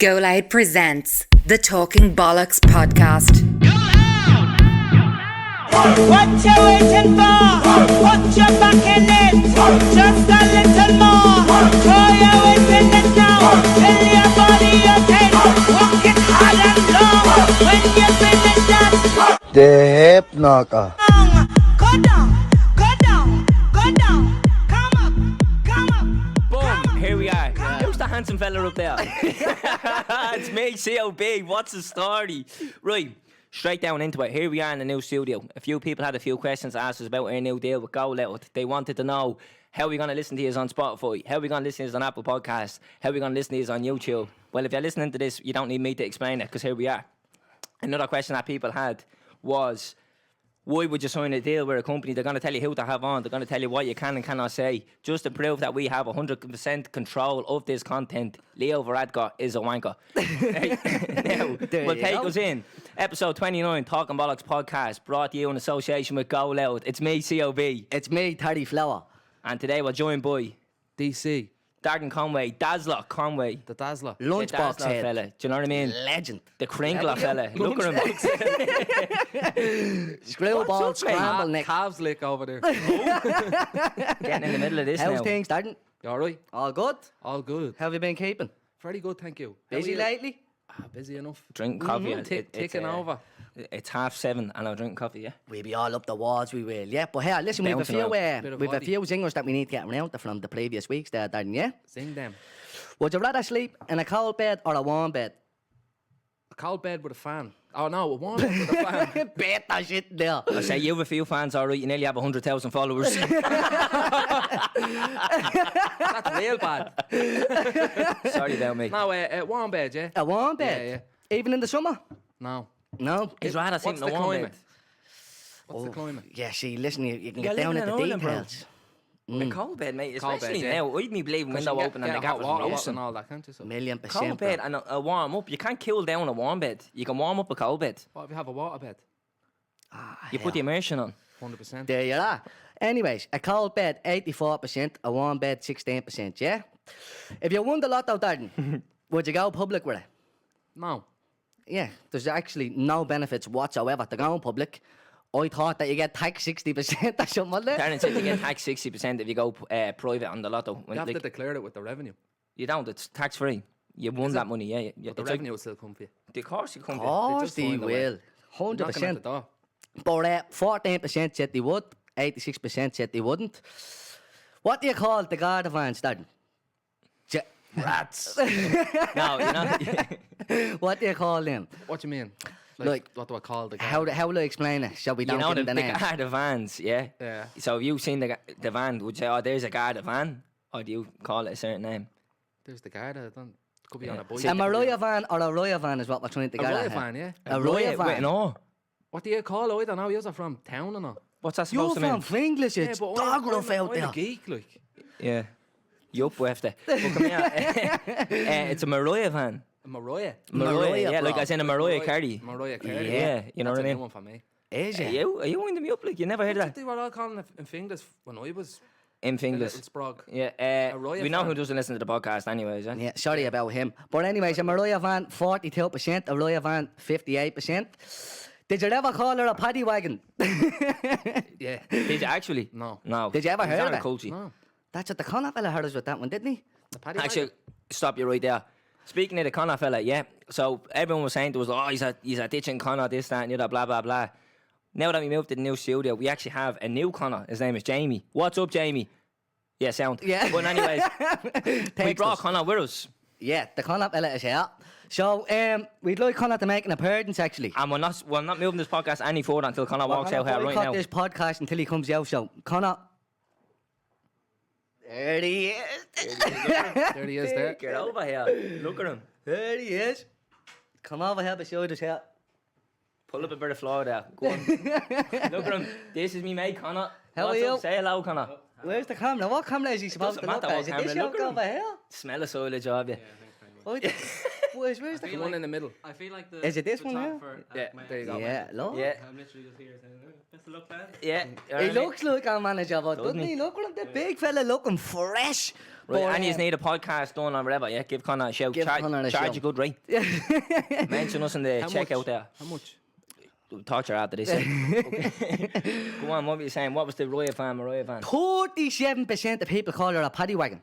GoLoud presents the Talking Bollox podcast. What you waiting for? Put your back in it. Just a little more. Throw your weight in it now. Tell your body you're tight. Walk it hard and long. When you finish that, The hip knocker. go down, go down, go down. Come up. Boom, here we are. Who's the handsome fella up there? It's me, COB. What's the story? Right, straight down into it. Here we are in the new studio. A few people had a few questions to ask us about our new deal with GoLoud. They wanted to know how we're going to listen to us on Spotify, how we're going to listen to us on Apple Podcasts, how we're going to listen to us on YouTube. Well, if you're listening to this, you don't need me to explain it, because here we are. Another question that people had was, why would you sign a deal with a company? They're going to tell you who to have on. They're going to tell you what you can and cannot say. Just to prove that we have 100% control of this content, Leo Varadkar is a wanker. Now, we'll take us in. Episode 29, Talking Bollox podcast, brought to you in association with GoLoud. It's me, COB. It's me, Paddy Flower. And today we're joined by DC, Darren Conway, Dazzler Conway. the Dazzler. The Lunchbox Dazzler head. fella. Do you know what I mean? Legend. The Crinkle fella. Look at him. Screwball, What's up, mate? scramble neck. Calves lick over there. Getting in the middle of this How's now. things, Darren? You alright? All good? All good. How have you been keeping? Very good, thank you. How Busy are you? lately? Busy enough. Drink coffee. Ticking over. It's 7:30 and I'm drinking coffee, yeah? We'll be all up the walls, we will. Yeah, but here, listen, we've a Bouncing few, around. Bit of we've a body. few zingers that we need to get around from the previous weeks there, Darren, yeah? Sing them. Would you rather sleep in a cold bed or a warm bed? A cold bed with a fan. Oh no, a warm bed with a fan. Bet that shit there. I say you have a few fans, alright. You nearly have 100,000 followers. That's real bad. Sorry about me. No, a warm bed, yeah? A warm bed? Yeah. Even in the summer? No. No. He's rather What's sleeping in the a warm climate? bed. What's the climate? Yeah, see, listen, you can You're get down living at the in Ireland, bro. details. A cold bed, mate. Cold Especially bed, yeah. now. I'd me leaving window open and the hot gappers water roasting. and all that, can't you? So $1,000,000%. Cold bed bro. and a warm up. You can't cool down a warm bed. You can warm up a cold bed. what if you have a water bed? You put the immersion on. 100%. There you are. Anyways, a cold bed 84%, a warm bed 16%, yeah? If you won the lotto, Darren, would you go public with it? No. Yeah, there's actually no benefits whatsoever to going public. I thought that you get taxed 60% or something like that. Darren said you get taxed 60% if you go private on the lotto. You When, have to like, declare it with the revenue. you don't. It's tax free. You won that money, yeah. But the It's revenue will still come for you. Of course you come Of to. course just they find a way. will. Knocking at the 100%. door. But 14% said they would, 86% said they wouldn't. What do you call the Gardavans, Darren? Rats. No, you know. What do you call them? What do you mean? Like, what do I call the guy? How will I explain it? Shall we You don't know give the them the name? guard of vans, yeah? Yeah. So if you've seen the van, would you say, oh, there's a guard of van? Or do you call it a certain name? There's the guy that don't. Could be on a bike. See, A Mariah van or a Roya van is what we're trying to A get Roya at. van, yeah. A Roya van. No. What do you call it? I don't know. You're from town or not? What's that You're supposed to mean? from English, it's dog rough out I'm there. a geek, like. Yeah. You up with it. But come here. It's a Mariah van. A Mariah. Mariah, yeah, bro. like as in a Mariah Carey. Mariah Carey. Yeah, you know That's what I a mean? new one for me. Is Are it? you winding me up like you never heard of that? They were all calling it in fingers when I was In a fingers. little sprog. Yeah, Mariah we know fan. who doesn't listen to the podcast anyways, yeah? Yeah, sorry about him. But anyways, a Mariah van 42%, a Roya van 58%. Did you ever call her a Paddy Wagon? Yeah. Did you actually? No. No. Did you ever hear of it? Culture. No. That's what the Connor fella heard us with that one, didn't he? The Paddy Actually, stop you right there. Speaking of the Connor fella, yeah. So everyone was saying to us, oh, he's a ditching Connor, this, that, and the other, blah, blah, blah. Now that we moved to the new studio, we actually have a new Connor. His name is Jamie. What's up, Jamie? Yeah, sound. Yeah. But anyways, we Text brought us. Connor with us. Yeah, the Connor fella is here. So, we'd like Connor to make an appearance, actually. And we're not moving this podcast any further until Connor walks out here right cut now. this podcast until he comes out, so Connor... There he is. There he is there. Get over here. Look at him. There he is. Come over here beside us here. Pull up a bit of floor there. Go on. Look at him. This is me mate, Connor. How What's are up? you? Say hello, Connor. Where's the camera? What camera is he supposed Doesn't to look matter at? what Is it camera, this look yoke at him. over here? Smell a silage of you. Why boys. Where's The the... one in the middle. I feel like the. Is it this the one top here? for- Yeah, my- there you go. Yeah, look. Yeah. I'm literally just here saying, best of luck, lad. Yeah. He looks like our manager, but doesn't he? Look at him, the big fella looking fresh. Right, But, and you need a podcast done or whatever, yeah? Give Connor a shout. Give Connor a charge shout. you good, right? Mention us in the How checkout much? there. How much? Torture after this. Okay. Go on, what were you saying? What was the Mariah fan? 37% of people call her a paddy wagon.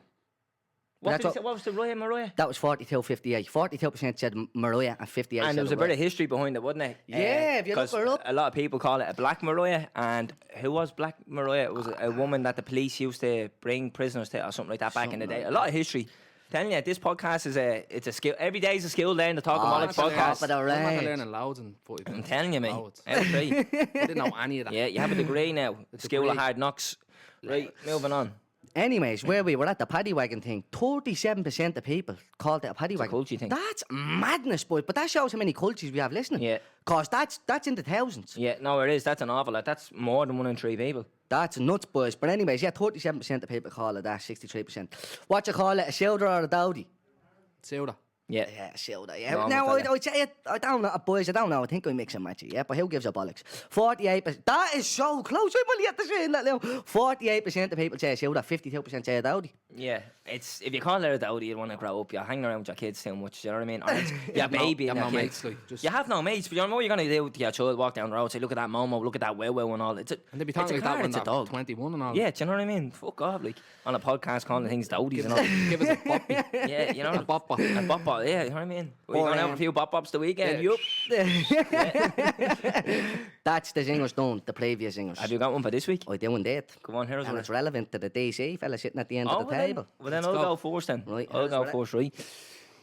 What, That's did you say? What was the Mariah? That was 42-58. 42% said Mariah and 58 And there said was a bit Mariah. of history behind it, wasn't it? Yeah, if you look 'cause her up. a lot of people call it a Black Mariah, and who was Black Mariah? It was a woman that the police used to bring prisoners to, or something like that back in the day. A lot of history. Telling you, this podcast is it's a skill. Every day is a skill day in the Talking Bollox top podcast. of the I'm not range. learning loads in 40 I'm minutes. telling you, mate. Loads. Every I didn't know any of that. Yeah, you have a degree now. Skill of degree. hard knocks. Right, moving on. Anyways, where we were at the paddy wagon thing, 37% of people called it a paddy a wagon. culture thing. That's madness, boy. But that shows how many cultures we have listening. Yeah. Cause that's in the thousands. Yeah, no, it is. That's an awful lot. That's more than 1 in 3 people. That's nuts, boys. But anyways, yeah, 37% of people call it that, 63%. What you call it, a shoulder or a dowdy? Soda. Yeah. Yeah, shoulder, yeah. No, I'm Now, a fella. I'd say it, I don't know, boys, I don't know. I think I mix and match it, yeah? But who gives a bollocks? 48%. That is so close. I'm only at the saying that now. 48% of people say a shoulder, 52% say a dowdy. Yeah, it's if you call it a dowdy, you want to grow up. You're hanging around with your kids too much. You know what I mean? Or it's your baby you and have your no kids. mates, like, just- You have no mates, but you know what you're gonna do with your child? Walk down the road, say, "Look at that Momo, look at that Wow and all." It's a, And they be it's a talking like that car, when it's a they're dog. 21 and all. Yeah, do you know what I mean? Fuck off, like on a podcast calling things dowdies and all. Give us a poppy. Yeah, you know. A bopper. A bopper, yeah, you know what I mean? We're Or, going out for a few bop-ups the weekend. Yeah. Yup. That's the singers done, the previous singers. Have you got one for this week? I do indeed. Come on, here's And one. it's relevant to the DC fella sitting at the end of the Then, table. well, then Let's I'll go. go first then. Right, I'll here's go it. first, right?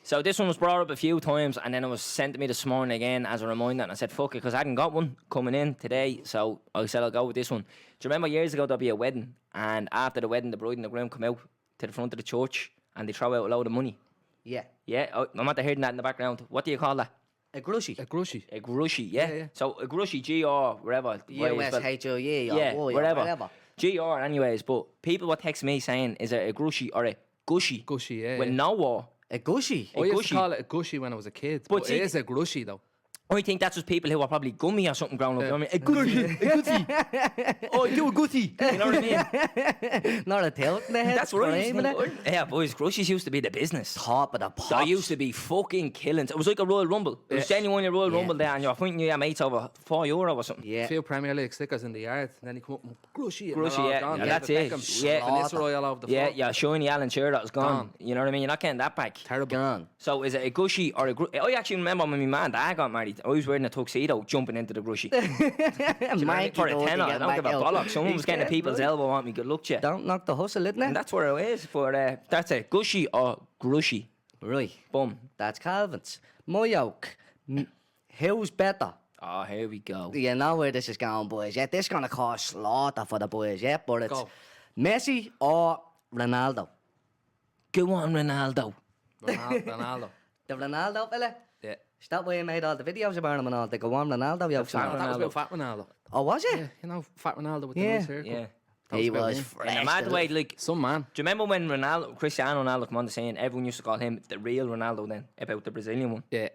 So this one was brought up a few times, and then it was sent to me this morning again as a reminder, and I said, fuck it, because I hadn't got one coming in today, so I said I'll go with this one. Do you remember years ago there'd be a wedding, and after the wedding the bride and the groom come out to the front of the church, and they throw out a load of money? Yeah. Yeah, I'm not hearing that in the background. What do you call that? A grushy. A grushy. A grushy, yeah? Yeah. So a grushy, G-R, wherever. USHOE or Yeah, whatever. whatever. GR anyways, but people would text me saying, is it a grushy or a gushy? Gushy, yeah. With no war. A gushy. I used gushy. to call it a gushy when I was a kid. But But see- it is a grushy though. I think that's just people who are probably gummy or something growing up. You know what I mean? A gushy, a gushy. Oh, you a gushy. You know what I mean? Not a tilt in the head. That's what I used to screaming think. Yeah, boys, grushies used to be the business. Top of the pops. They used to be fucking killings. It was like a Royal Rumble. It was genuinely a Royal Rumble there, and you're fighting your mates over €4 or something. Yeah. A few Premier League stickers in the yard, and then he come up and grushy. and Grushy, they're all yeah. gone. Yeah, David that's it. Beckham, Yeah. Vanessa Roy all over the Yeah, floor. yeah, shiny Alan Shearer that was gone. Gone. You know what I mean? You're not getting that back. Terrible. Gone. So is it a gushy or a I actually remember when my man and dad got married, I was wearing a tuxedo jumping into the grushy. Mikey For a don't tenner, get I don't back give a out. bollock. Someone was getting a Yeah, people's right. elbow on me, good luck to you. Don't knock the hustle, isn't And it? that's where it is. For that's a gushy or grushy. Right. Boom. That's Calvin's. My yoke. Who's better? Oh, here we go. You know where this is going, boys. Yeah, this is going to cause slaughter for the boys, yeah? But it's Go. Messi or Ronaldo. Go on, Ronaldo. Ronaldo. The Ronaldo fella? Yeah. Is that why I made all the videos about him and all? The go on Ronaldo yokes. fat and all? That was Ronaldo. about Fat Ronaldo. Oh, was it? Yeah, you know, Fat Ronaldo with the Yeah. nice haircut. Yeah. That He about was him. fresh. In a mad the way, little- like, Some man. do you remember when Cristiano Ronaldo came on the scene? Everyone used to call him the real Ronaldo then, about the Brazilian one. Yeah.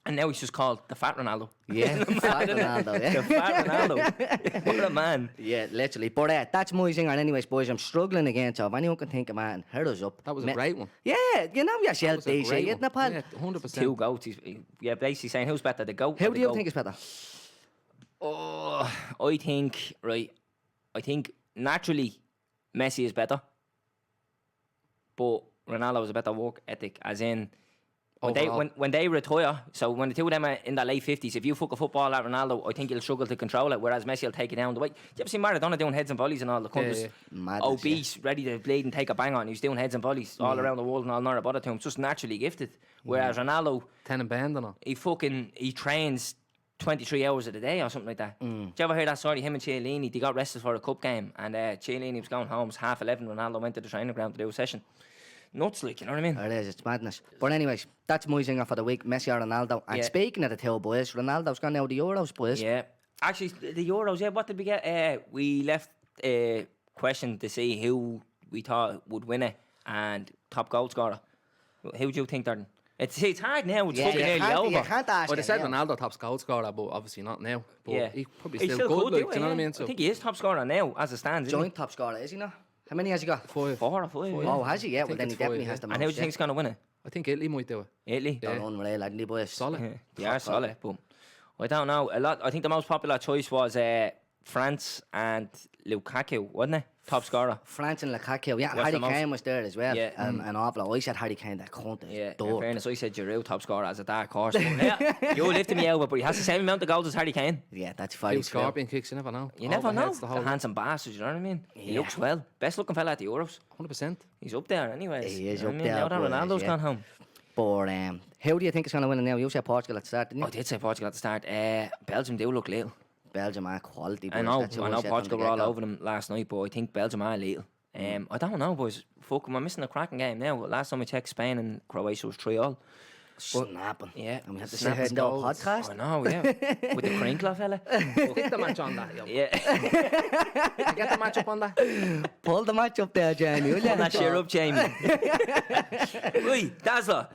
And now he's just called the fat Ronaldo. Yeah, fat Ronaldo, The yeah. fat Ronaldo. What a man. Yeah, literally. But that's my singer anyways, boys. I'm struggling again, so if anyone can think of man, hit us up. That was a great one. Yeah, you know yourself, That was a DC, great isn't one. it, pal? Yeah, 100%. Two goats. Yeah, basically saying who's better, the goat or Who the do you goat? think is better? Oh, I think naturally Messi is better. But Ronaldo has a better work ethic, as in Overall. when they retire, so when the two of them are in their late 50s, if you fuck a football like Ronaldo, I think he'll struggle to control it, whereas Messi will take it down the way. Do you ever see Maradona doing heads and volleys and all? The cunt was yeah. Madness, obese, ready to bleed and take a bang on. He was doing heads and volleys all around the world and all not about it to him. Just naturally gifted. Whereas Ronaldo, Ten and bend and all. he trains 23 hours a day or something like that. Do you ever hear that story? Him and Chiellini, they got rested for a cup game, and Chiellini was going home, it was 11:30. Ronaldo went to the training ground to do a session. Nuts, like, you know what I mean? It is, it's madness. But anyways, that's my singer for the week, Messi or Ronaldo. And Yeah. speaking of the two boys, Ronaldo's gone now the Euros, boys. Yeah. Actually, the Euros, yeah, what did we get? We left a question to see who we thought would win it and top goal scorer. Who do you think, Darren? It's hard now. It's Yeah, fucking nearly you over. can't ask Well, they it said now. Ronaldo top goal scorer, but obviously not now. But Yeah. he probably He's still could good, do like, it, do you know what I yeah. mean? So I think he is top scorer now, as it stands, isn't Joint top scorer, is he not? How many has he got? 5. 4 or 5. Oh, has he? Yeah, well think then he it's definitely five, has the most. And who do you think's going to win it? I think Italy might do it. Italy? They're unreal, aren't they, boys? Solid. Yeah, they are solid, but I don't know. I think the most popular choice was France and Lukaku, wasn't it? Top scorer. France and Lukaku. Yeah, What's Harry the most? Kane was there as well. Yeah. And awful. I said Harry Kane, that cunt is Yeah, in dirt. fairness, I said Giroud top scorer as a dark horse. But, yeah, you lifted me over, but he has the same amount of goals as Harry Kane. Yeah, that's Few very true. scorpion kicks, you never know. You never know. Overheads, the The whole handsome bastard, you know what I mean? He Yeah. looks well. Best looking fella at the Euros. 100%. He's up there anyways. He is You know up what I mean? there, Now that boys, Ronaldo's yeah. gone home. But who do you think is going to win it now? You said Portugal at the start, didn't you? I did say Portugal at the start. Belgium do look little. Belgium are quality. Boys. I know That's who I know said from Portugal the were all get-go. over them last night, but I think Belgium are little. I don't know, boys. Fuck, we're missing a cracking game now. Last time we checked, Spain and Croatia was 3-3. Snapping. Yeah. And we have to sit Snapping here and do a goals. podcast. I know, yeah. With the Crinkle fella. Get the match on that, yo. Yeah. Get the match up on that. Pull the match up there, Jamie. will Pull ya? that shit up, Jamie. Right, Dazzler,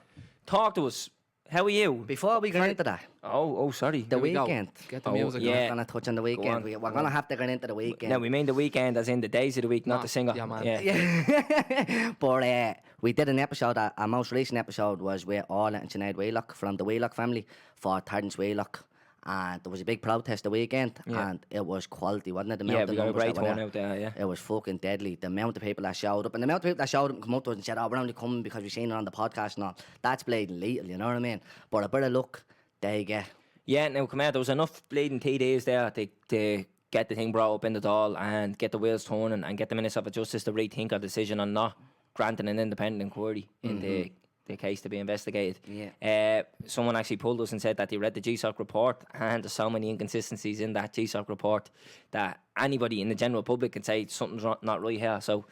talk to us. How are you? Before we get into that, Oh, sorry. the we go. weekend. Get the Oh, music yeah. on. We're going to touch on the weekend. on, We're go going to have to get into the weekend. No, we mean the weekend as in the days of the week, not No, the singer. yeah, man. Yeah. But we did an episode, our most recent episode was with Orla and Sinead Wheelock from the Wheelock family for Tardens Wheelock. And there was a big protest the weekend, Yeah. and it was quality, wasn't it? The Yeah, amount we of got a numbers great that were turnout there, yeah. It was fucking deadly. The amount of people that showed up, and the amount of people that showed up and come up to us and said, "Oh, we're only coming because we've seen it on the podcast and all." That's bleeding lethal, you know what I mean? But a bit of luck, they get. Yeah, now come out. There was enough bleeding TDs there to get the thing brought up in the doll and get the wheels turning and get the Minister of Justice to rethink a decision on not granting an independent inquiry in the case to be investigated. Yeah. Someone actually pulled us and said that they read the GSOC report and there's so many inconsistencies in that GSOC report that anybody in the general public can say something's not right here. So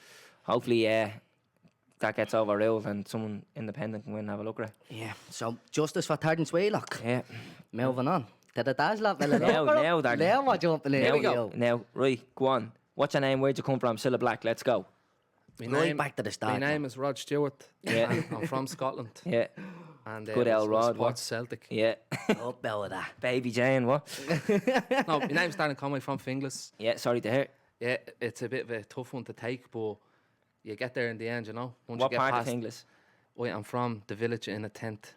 hopefully that gets overruled and someone independent can go and have a look at it. Yeah. So justice for Tardens Wheelock. Yeah. Moving on. To the Dazzler. Now, Darren. Now we're jumping in. There we Here go. Now, right, go on. What's your name? Where'd you come from? Cilla Black. Let's go. Right back to the start. My name is Rod Stewart. Yeah. and I'm from Scotland. Yeah. And Good I old Rod, sports Celtic. Yeah. Up with that. Baby Jane, what? No, my name's Darren Conway from Finglas. Yeah, sorry to hear. Yeah, it's a bit of a tough one to take, but you get there in the end, you know. Once What you get part past, of English? Wait, I'm from the village in a tent.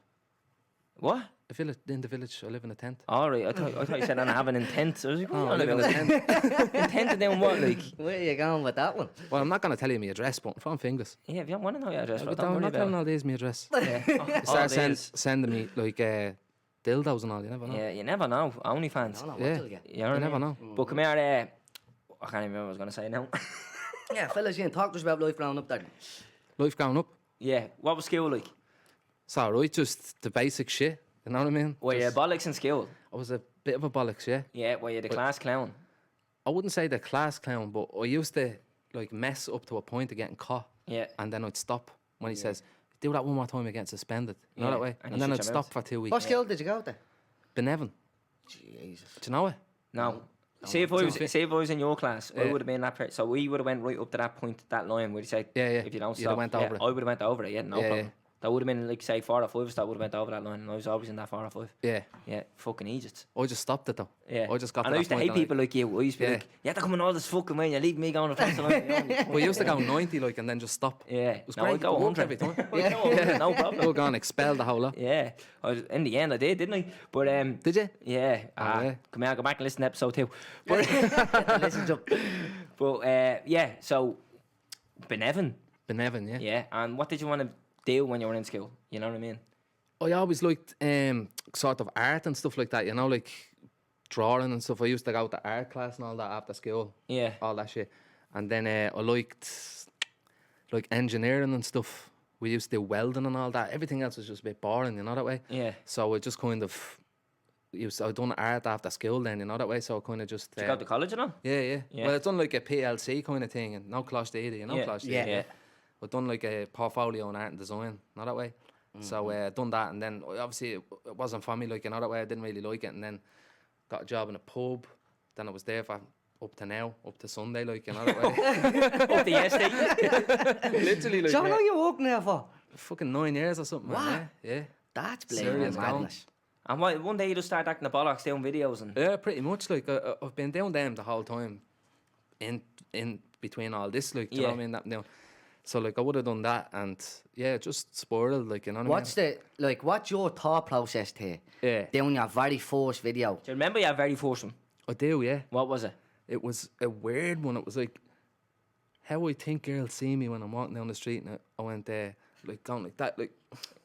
What? A village in the village. I live in a tent. All right, I thought you said I have an intent. I was like, No, what I are you live on in a about? tent. Intent to doing what, like? Where are you going with that one? Well, I'm not going to tell you my address, but I'm from Finglas. Yeah, if you want to know your address, I'm don't worry not telling about all these my address. it. Yeah. You All start these. sending me like dildos and all, you never know. Yeah, you never know. OnlyFans. I don't know Yeah. what you'll get. You know what I never mean? know. But come here, I can't even remember what I was going to say now. Yeah, fellas, you talk to us about life growing up there. Life growing up. Yeah, what was school like? It's alright, just the basic shit. You know what I mean? Were you Just- bollocks in school? I was a bit of a bollocks, yeah. Yeah, were you the class clown? I wouldn't say the class clown, but I used to like mess up to a point of getting caught. Yeah. And then I'd stop when he says, do that one more time, you're getting suspended. You know Yeah, that way? and And you then shut I'd your stop mouth. for 2 weeks. What school did you go to? Benevan. Jesus. Do you know it? No. See if I was in your class, I Yeah. would have been that person. So we would have went right up to that point, that line where you say, Yeah, yeah. if you don't You'd have stop, went yeah, over it. I would have went over it. Yeah, no Yeah, problem. yeah. That would have been like say 4 or 5 that would have went over that line, and I was always in that 4 or 5. Yeah. Yeah, fucking Egypt. I just stopped it though. Yeah, I just got and to I that used to point hate and I- people like you. I used to be Yeah. like, you have to come in all this fucking way, and you leave me going across the line. We used to go 90 like and then just stop. Yeah, It was no, great. I'd go It worked 100 every time. I'd go 100, no We were problem. going to expel the whole lot. Yeah, in the end I did, didn't I? But Did you? Yeah. yeah. Come here, go back and listen to episode 2. But Listen to yeah, so Benevan. Benevan, yeah. Yeah, and what did you want to do when you were in school? You know what I mean? I always liked sort of art and stuff like that, you know, like drawing and stuff. I used to go to art class and all that after school. Yeah. All that shit. And then I liked like engineering and stuff. We used to do welding and all that. Everything else was just a bit boring, you know that way? Yeah. So I just kind of I done art after school then, you know that way. So I kind of just Did you go to college and all? yeah. Yeah. Well, it's done like a PLC kind of thing and no class either, you know, Yeah. class Yeah. Yeah. I've done like a portfolio in art and design, not that way. So done that, and then obviously it wasn't for me, like, you know, that way. I didn't really like it, and then got a job in a pub. Then I was there for up to now, up to Sunday, like, you know, that way. Up the estate. Literally, like, So how long you working there for? fucking 9 years or something. What? Man, yeah. That's Serious blaming madness. And one day you just start acting the bollocks doing videos and... Yeah, pretty much. Like I've been doing them the whole time, in between all this. Like, do you know what I mean? That now, so like I would have done that, and yeah, just spoiled. Like, you know what I mean? What's your thought process here? Yeah. Doing your very first video. Do you remember your very first one? I do, yeah. What was it? It was a weird one. It was like how I think girls see me when I'm walking down the street, and I went like going like that, like,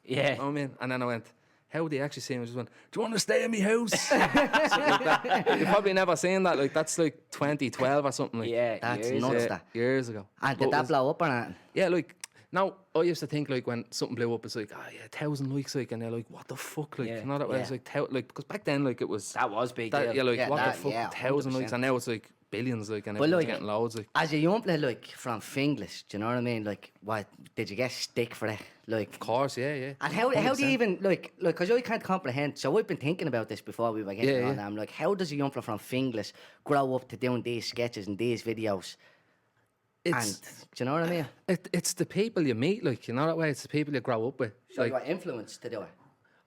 Yeah. you know what I mean? And then I went, how would they actually see me? I just went, do you want to stay in my house? Something like that. You've probably never seen that. Like, that's like 2012 or something. Like, Yeah, That's years nuts. ago. That. years ago. And But did it that was- blow up or not? Yeah, like, now I used to think like when something blew up, it's like, 1,000 likes, like, and they're like, what the fuck, like, Yeah, you know that way? It's yeah. like, like, because back then, like, it was That was big that, deal. yeah, like, Yeah, what that- the fuck, yeah, 1,000 likes, 100%. and now it's like billions, like, and But everyone's like, getting loads, like. As a young player, like, from Finglas, do you know what I mean? Like, what, did you get stick for it? Like, Of course, yeah. and how do you 100%. even, like, because I can't comprehend, so I've been thinking about this before we were getting Yeah, on, yeah. I'm like, how does a young fella from Finglas grow up to doing these sketches and these videos? It's, And, do you know what I mean? it's the people you meet, like, you know that way? It's the people you grow up with. So Like, you got influence to do it.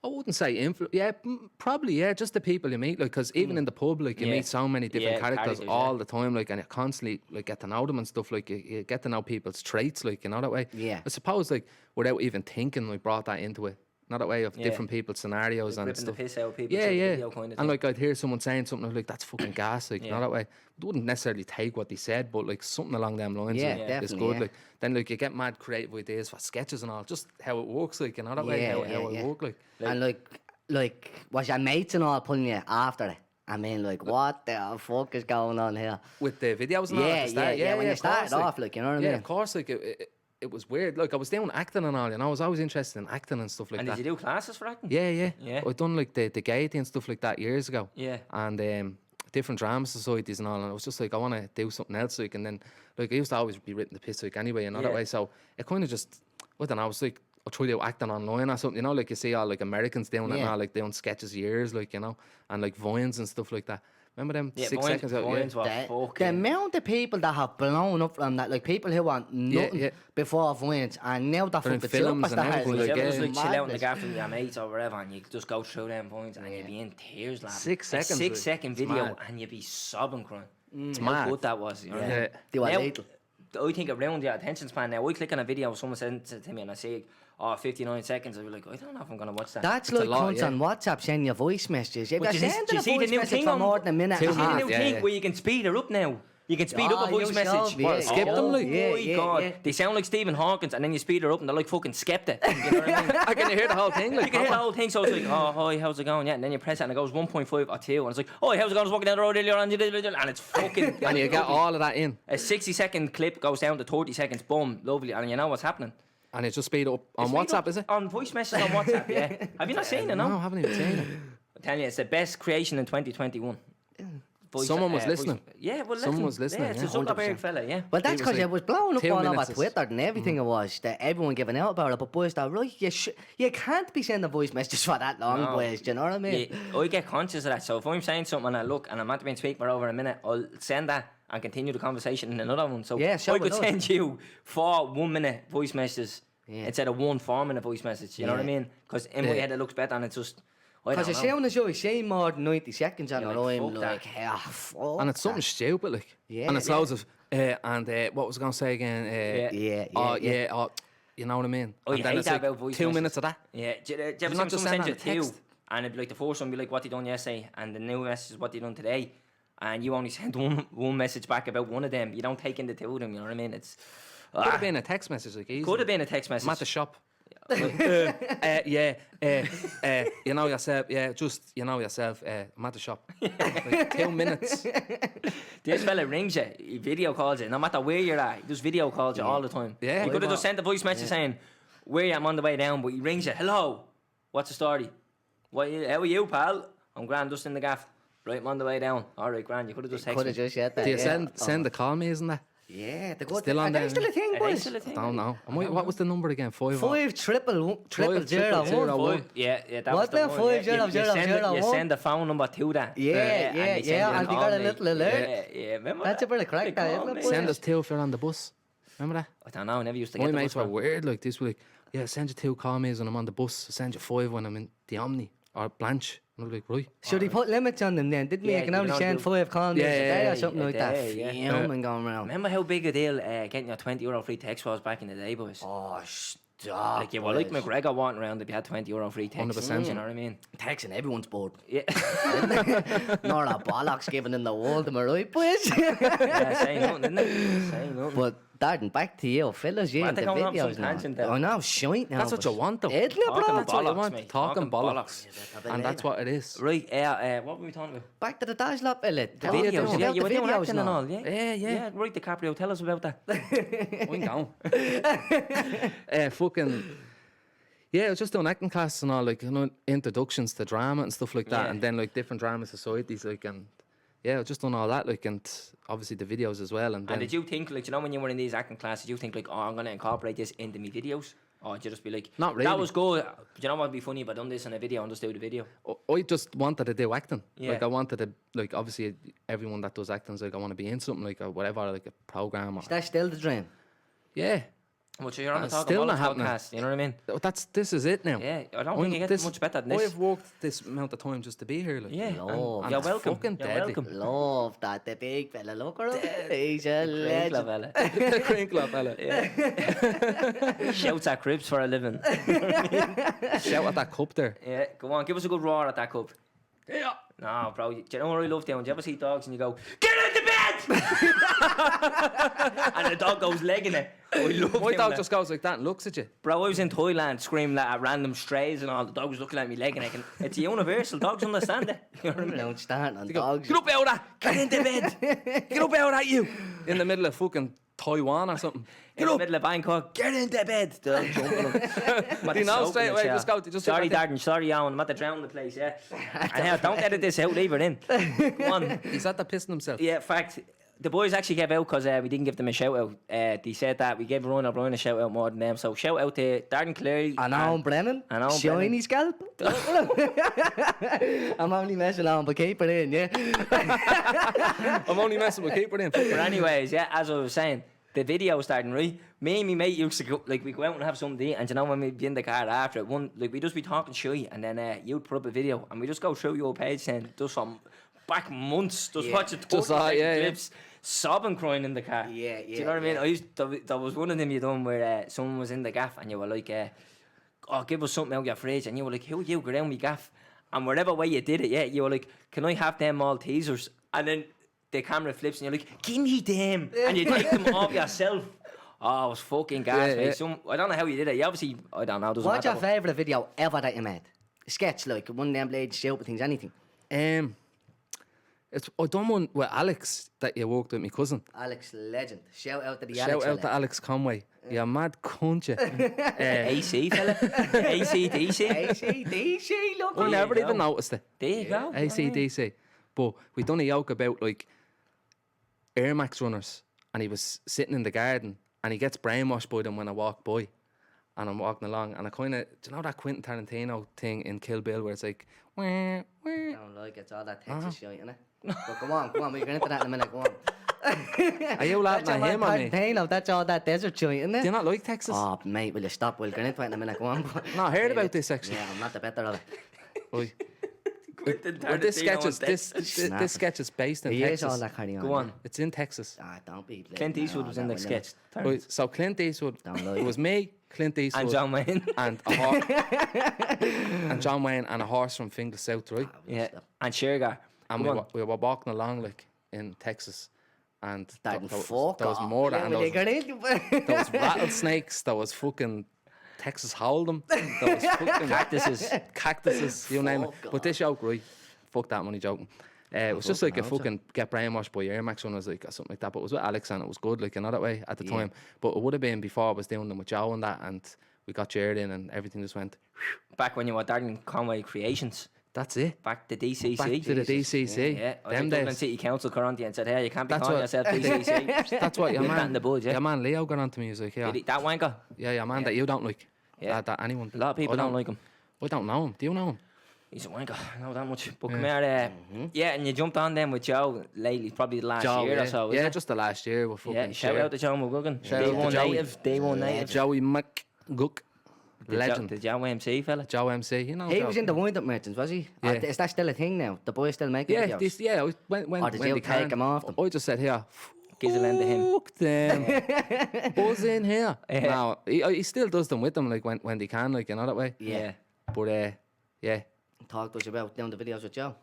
I wouldn't say yeah, probably, yeah, just the people you meet, like, because even in the pub, like, you Yeah. meet so many different Yeah, characters characters, all yeah. the time, like, and you constantly, like, get to know them and stuff, like, you get to know people's traits, like, you know that way? Yeah. I suppose, like, without even thinking, we brought that into it. Not that way of Yeah. different people's scenarios Like and ripping the stuff. piss out of people Yeah, through the yeah. video kind of and thing. like, I'd hear someone saying something, I'd be like, that's fucking gas, like, you Yeah. know that way? I wouldn't necessarily take what they said, but like something along them lines, Yeah, like, is definitely, good. yeah. Like, then like you get mad creative ideas for sketches and all, just how it works, like, you know that way, Yeah, how yeah, it yeah. work, like. And like, was your mates and all pulling you after it? I mean, like, what the fuck is going on here? With the videos and all Yeah, at the start, yeah, when you of course, started off, like, you know what I yeah, mean? of course, like, it was weird. Like, I was doing acting and all, you know, I was always interested in acting and stuff like And that. did you do classes for acting? Yeah. Yeah. I'd done like the Gaiety and stuff like that years ago. Yeah. And different drama societies and all, and I was just like, I want to do something else, like, and then like I used to always be written the piss, like, anyway, you know that Yeah. way. So it kind of just, I don't know, I was like, I'll try to do acting online or something, you know, like you see all like Americans doing it and Yeah. all, like doing sketches years, like, you know, and like Vines and stuff like that. Remember them Yeah, 6 Vines- seconds out? Vines were The fucking... amount of people that have blown up from that, like people who want nothing yeah. before Vines, and now they're They're in fucking films and superstars. everything, You like, ever yeah. just like chill out in the Madness. gaff with your mates or whatever, and you just go through them points and you'd be in tears, lad. 6 A seconds, 6-second it's video mad. and you'd be sobbing crying. It's How mad. good that was. You know? Yeah. They were Now, lethal. I think around your attention span now, I click on a video, someone sends it to me and I say, 59 seconds, I'll be like, I don't know if I'm going to watch that. That's It's a like lot, cunts yeah. on WhatsApp sending you voice messages. If But you're do you sending a see the voice new message thing for on- more than a minute Two and a See the half, new Yeah, thing yeah. where you can speed her up now. You can speed up a voice you message. shall, yeah, skip yeah. them, like? Yeah, Oh my yeah, God. yeah. They sound like Stephen Hawkins and then you speed her up and they're like fucking skeptic. You know what I mean? I can hear the whole thing, like, You can hear the proper. whole thing, so it's like, oh, hi, how's it going? Yeah, and then you press it and it goes 1.5 or 2, and it's like, oh, how's it going? I was walking down the road earlier on, and it's fucking... And you get all of that in, A 60-second clip goes down to 30 seconds, boom, lovely, and you know what's happening. and it just speed up on Speed WhatsApp, up is it? On voice messages on WhatsApp, yeah. Have you not seen it, No, I no? haven't even seen it. I'm telling you, it's the best creation in 2021. Someone was listening. Yeah, well, Someone was listening, Yeah, it's a yeah. Zuckerberg fella, yeah. Well, that's was because like it was blowing up 2 all over minutes is- Twitter and everything it was, that everyone giving out about it. But boys, they're right, you can't be sending voice messages for that long, No. boys. Do you know what I mean? Yeah, I get conscious of that. So if I'm saying something and I look and I'm not being speaking for over a minute, I'll send that and continue the conversation in another one. So Yeah, so I could it does. send you 4 1-minute voice messages Yeah. instead of 1 4-minute voice message. You know what I Yeah. mean? Because in my Yeah. head it looks better and it's just... I Because don't as know. soon as you say more than 90 seconds on You're it, like, I'm fuck like, that. yeah, fuck And it's something that. stupid, like. Yeah, And it's yeah. loads of, what was I going to say again? You know what I mean? Oh, And you then hate it's that like about voice 2 messages. minutes of that. Yeah, do you ever not see just someone send send you that in 2 text. and it'd be like the first one be like, what you done yesterday? And the new message is what you done today. And you only send one message back about one of them. You don't take in the 2 of them, you know what I mean? It's... Could have been a text message, like, easy. Could have been a text message. I'm at the shop. You know yourself, you know yourself, I'm at the shop. Like 2 minutes. This fella rings you, he video calls you, no matter where you're at, he just video calls you all the time. Yeah. He could have just sent a voice message saying, where you, I'm on the way down, but he rings you, hello, what's the story? How are you, pal? I'm grand, just in the gaff. Right, I'm on the way down. All right, grand, you could have just Could texted have me. just said that. Do you yeah. send the call me, isn't that? Yeah, the good. Still on Are there, they still a thing, It is boys? still a thing. I don't know. What was the number again? 5 5 triple zero 50001. one. Yeah, that What was the the one. 5001? You send the phone number to that. Yeah, and yeah, they send yeah, you and they call got a me. little alert. Yeah, remember That's that? a bit of crack, They that, call isn't it, me. boys? Send us 2 if you're on the bus. Remember that? I don't know, I never used to My get the mates bus were for. weird, like this, were like, yeah, send you 2 call me's when I'm on the bus. I send you 5 when I'm in the Omni or Blanche. And I'm like, right. Should he put limits on them then? Didn't Yeah, he? You can you only can send do- 5 colonies a day or something a like that. day, yeah. Filming going around. Remember how big a deal getting your €20 free text was back in the day, boys? Oh, stop. Like you were like boys. McGregor wanting around if you had €20 free text. 100%. You know what I mean? Texting everyone's bored. Yeah. Nor a bollocks given in the world, am I right, boys? Yeah, say nothing, didn't it? Say nothing. But Darren, back to you, fellas, you What, and the they're going off some videos now. tangent there. I know, shite now. That's what but- you want, though. Isn't it, bro? Talking That's what you bollocks, want. mate. Talking Talking bollocks. And that's what it is. Right, what were we talking about? Back to the dash lot, fella. The Tell us videos, about yeah, the you were doing videos acting now. and all, yeah? Yeah, yeah. Yeah, right, DiCaprio, tell us about that. I'm going. Fucking. Yeah, I was just doing acting classes and all, like, you know, introductions to drama and stuff like that, Yeah. and then like different drama societies, like, and yeah, I was just done all that, like, and obviously the videos as well. And then And did you think, like, you know, when you were in these acting classes, did you think, like, oh, I'm going to incorporate this into my videos? Or did you just be like, Not really. that was good. Do you know what would be funny if I done this in a video and just do the video? I just wanted to do acting. Yeah. Like, I wanted to, like, obviously everyone that does acting is like, I want to be in something, like, or whatever, like a program or Is that still the dream? yeah. Well, so you're on the It's Talking still not Bollox happening. podcast, you know what I mean? This is it now. Yeah, I don't think it gets much better than this. I've worked this amount of time just to be here, like. Yeah, Love. and you're It's welcome. fucking You're deadly. welcome. Love that, the big fella. Look at him. He's a Crinkle, legend. fella. Crinkle, fella. Shouts at crips for a living. Shout at that cup there. Yeah, go on, give us a good roar at that cup. Yeah. No, bro, do you know what I love doing? Do you ever see dogs and you go, get into bed! And the dog goes legging it. Oh, I love My doing dog that. just goes like that and looks at you. Bro, I was in Thailand screaming at random strays and all. The dog was looking at me legging it. And it's universal. Dogs understand it. You know what I mean? Don't start on They go, dogs. get up out of that! Get into bed! Get up out of that, you! In the middle of fucking Taiwan or something. In the middle of Bangkok, get into bed. The dog jumping up. They know straight away, just go, just Sorry, look at Darren, sorry, Alan. I'm at the drown the place, yeah. And now, don't edit this out, leave it in. Go on. He's at the pissing himself. Yeah, fact. The boys actually gave out because we didn't give them a shout out. They said that we gave Rowan O'Brien a shout out more than them. So shout out to Darren Cleary. And Owen Brennan. And Owen Shiny Brennan. scalp. I'm only messing on, but keep it in, yeah. I'm only messing with keeper in. But anyways, yeah, as I was saying, the video starting, right? Me and my mate used to go, like, we go out and have something to eat, and you know when we'd be in the car after it, we'd just be talking shit, and then you'd put up a video, and we just go through your page then, just from back months, just watching 30 second clips, sobbing, crying in the car. Yeah, Do you know what I mean? There was one of them you done where someone was in the gaff, and you were like, oh, give us something out of your fridge, and you were like, who you go around me gaff? And whatever way you did it, yeah, you were like, can I have them Maltesers? And then the camera flips and you're like, give me them. And you take them off yourself. Oh, it was fucking gas, mate. I don't know how you did it. You obviously, I don't know. What's your matter. favourite video ever that you made? A sketch, like one of them blades, stupid things, anything. I done one with Alex that you worked with, my cousin. Alex, legend. Shout out to the Shout Alex out to fella. Alex Conway. You're mad cunt, you. AC, fella. AC/DC. AC/DC, look. I never even noticed it. There you go. AC/DC. But we done a joke about like Air Max runners, and he was sitting in the garden and he gets brainwashed by them when I walk by. And I'm walking along and I kind of, do you know that Quentin Tarantino thing in Kill Bill where it's like, wah, wah. I don't like it. It's all that Texas shit, innit? But go on, we'll get into that in a minute, go on. Are you laughing at him or me? Tarantino, that's all that desert shit, isn't it? Do you not like Texas? Oh, mate, will you stop? We'll get into it in a minute, go on. Not heard about this actually. Yeah, I'm not the better of it. Right. Quentin Well, this sketch Tarantino is on Texas. this sketch is based in He is Texas. all that carry on. Go on. It's in Texas. Ah, don't be. Clint Eastwood was in the sketch. Right, so Clint Eastwood. Don't lie. It was me, Clint Eastwood, And John Wayne. and a horse, and John Wayne and a horse from Fingal South, right? Yeah. And Shergar. And Come on. we were walking along like in Texas, and That there fuck was off. more Yeah, than will you there get into it? was rattlesnakes, there was fucking Texas Hold'em, there was fucking cactuses, you name it. Fuck But this joke, right? Fuck that money joking. It was just like a fucking get brainwashed by Air Max runners, like or something like that. But it was with Alex and it was good, like another way at the time. But it would have been before I was doing them with Joe and that, and we got cheered in and everything just went. Back when you were Darren Conway Creations. That's it. Back to DCC. Back to the DCC. Yeah, I Them think Dublin days. City Council got on to you and said, hey, you can't be That's calling what- yourself DCC. That's what your Nip that man. in the bud, yeah. Your man Leo got onto me. He was like, yeah, That wanker. yeah, your man that you don't like. Yeah. That anyone. A lot of people I don't like him. I don't know him. Do you know him? He's a wanker, I know that much. But come here, yeah, and you jumped on them with Joe lately, probably the last Joe, year yeah. or so. Yeah, isn't it? just the last year. We're fucking Yeah, shout out to Joe McGugan. Shout Day out to one Joey. native, day one native. Joey McGook. legend. The Joe MC fella. Joe MC, you know. He Joe. was in the wind-up merchants, was he? Yeah. Or is that still a thing now? The boys still making Yeah, videos? when Or did you they take can. him off them? I just said here, Gives a lend to him. fuck them. Buzz in here. No, he still does them with them, like when they can, like, you know that way. Yeah. But yeah, Talk to us about doing the videos with Joe.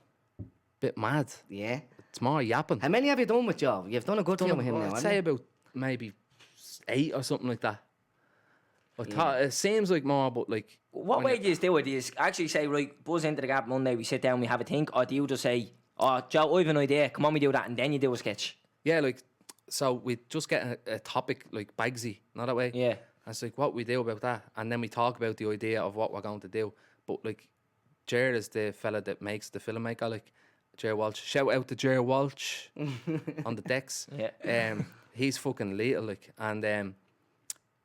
bit mad. Yeah. It's more yapping. How many have you done with Joe? You've done a good few with him now, I'd haven't say you? about maybe 8 or something like that. It seems like more, but like. What when way do you do it? Do you actually say, right, buzz into the gap Monday, we sit down, we have a think, or do you just say, oh, Joe, I have an idea, come on, we do that, and then you do a sketch? Yeah, like, so we just get a topic, like Bagsy, not that way. Yeah. And it's like, what we do about that, and then we talk about the idea of what we're going to do. But like, Jer is the fella that makes the filmmaker, like Jer Walsh. Shout out to Jer Walsh on the decks. Yeah. He's fucking lethal, like, and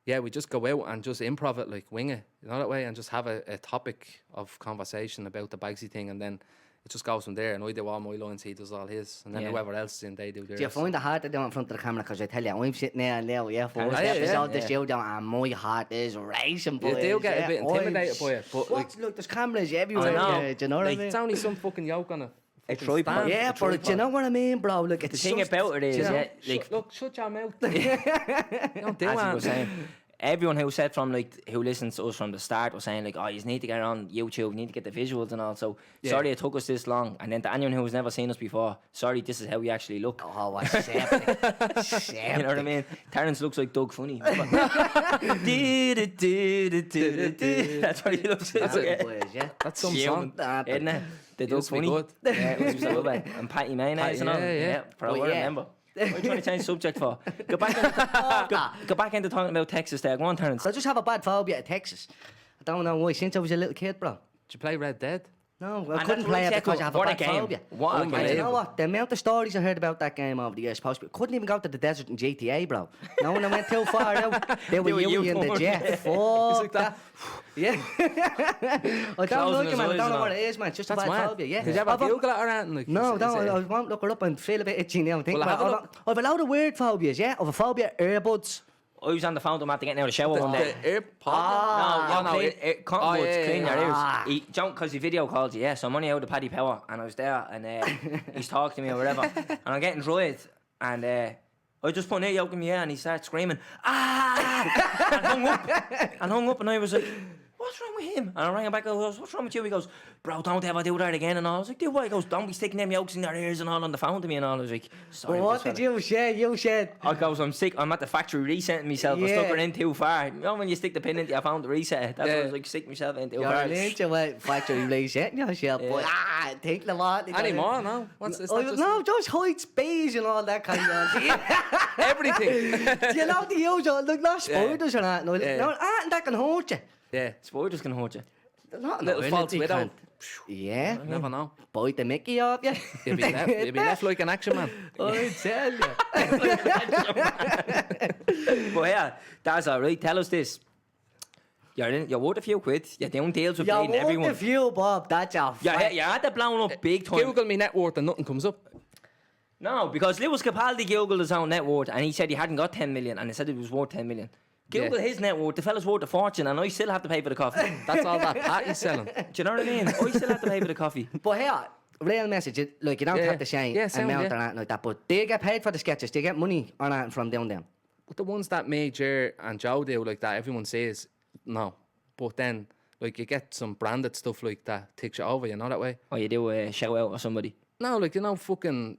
yeah, we just go out and just improv it, like wing it, you know that way, and just have a topic of conversation about the Bagsy thing, and then it just goes from there. And I do all my lines, he does all his, and then Yeah. whoever else is in, they do theirs. Do you find it hard to do it in front of the camera? Because I tell you, I'm sitting there now, first yeah, episode of the yeah. studio, and my heart is racing, boys. You do get a bit I'm intimidated by it, but like, Look, there's cameras everywhere. know. Do you know what I mean? it's only some fucking yoke on a tripod. stand. Yeah, but do you know what I mean, bro? Look, The thing about it is, You know, yeah, like, look, shut your mouth. Don't do as you that. were saying, everyone who said from, like, who listens to us from the start was saying, like, oh, you need to get on YouTube, you need to get the visuals and all. So, sorry it took us this long. And then to anyone who has never seen us before, sorry, this is how we actually look. Oh, what septic. You know what I mean? Terence looks like Doug Funny. That's what he looks like. That's it, boys, yeah. That's some Yeah, song. isn't it? The Doug used to be Funny. good. Yeah, it was so bad. And Paddy Mayonnaise and all. yeah, yeah. Probably Oh, yeah. remember. What are you trying to change subject for? Go back into talking about Texas there. Go on, Terence. I just have a bad phobia of Texas. I don't know why, since I was a little kid, bro. Did you play Red Dead? No, I And couldn't that's play what it I because said I have to a him. bad What a game. phobia. What a And you game. know what? The amount of stories I heard about that game over the years, couldn't even go to the desert in GTA, bro. No, when I went too far out, they were They were Yui in the U-turn. jet. Fuck like that. Yeah. I don't Closing like it, his man. I eyes don't know and what all. it is, man. It's just a That's bad mad. phobia, yeah. Did you ever I've- Google it or anything? Like, No, is no, it- I won't look it up and feel a bit itchy now. Think Well, about have a it. look. I've a load of weird phobias, yeah. I've a phobia of earbuds. I was on the phone to him after getting out of the shower one day. The AirPod? No, cotton buds, yeah, clean yeah, your ears. Ah. He jumped because he video called you, yeah. So I'm only out of Paddy Power, and I was there, and he's talking to me or whatever, and I'm getting dried, and I just put an ear yoke in my ear, and he started screaming, ah, and hung up, and I was like, what's wrong with him? And I rang him back, I goes, what's wrong with you? He goes, bro, don't ever do that again, and all. I was like, dude, what? He goes, don't be sticking them yokes in your ears and all on the phone to me and all. I was like, sorry. But what did you say? You said. I goes, I'm sick. I'm at the factory resetting myself. I stuck Yeah. her in too far. You know when you stick the pin into your phone to reset it? That's what I was Yeah. like, stick myself in too You're far. an inch away factory resetting yourself, boy. Ah, think the what? Anymore, no? What's it's not just No, just height, speeds and all that kind of everything. You know the usual, like not spiders or that. No, Yeah. no, and that can hurt you. Yeah. Spiders can hurt you. Not Little really, false they widow. can't. Yeah. Never know. Bite the Mickey off you. You'll be left like an action man. I tell you. But yeah, that's all right. Tell us this. You're worth a few quid. You're doing deals with You're bleeding worth everyone. a few, Bob. That's a fact. You're at the blown up big time. Google me net worth and nothing comes up. No, because Lewis Capaldi Googled his own net worth and he said he hadn't got 10 million and he said it was worth 10 million. Google Yeah. his net worth, the fella's worth a fortune and I still have to pay for the coffee. That's all that Paddy's selling. Do you know what I mean? I still have to pay for the coffee. But here, real message, like you don't Yeah, have to say yeah, sound, amount yeah. or anything like that, but they get paid for the sketches, they get money or anything from down them. But the ones that Major and Joe do like that, everyone says no. But then, like, you get some branded stuff like that takes you over, you know that way? Or you do a shout out or somebody. No, like, you know, fucking,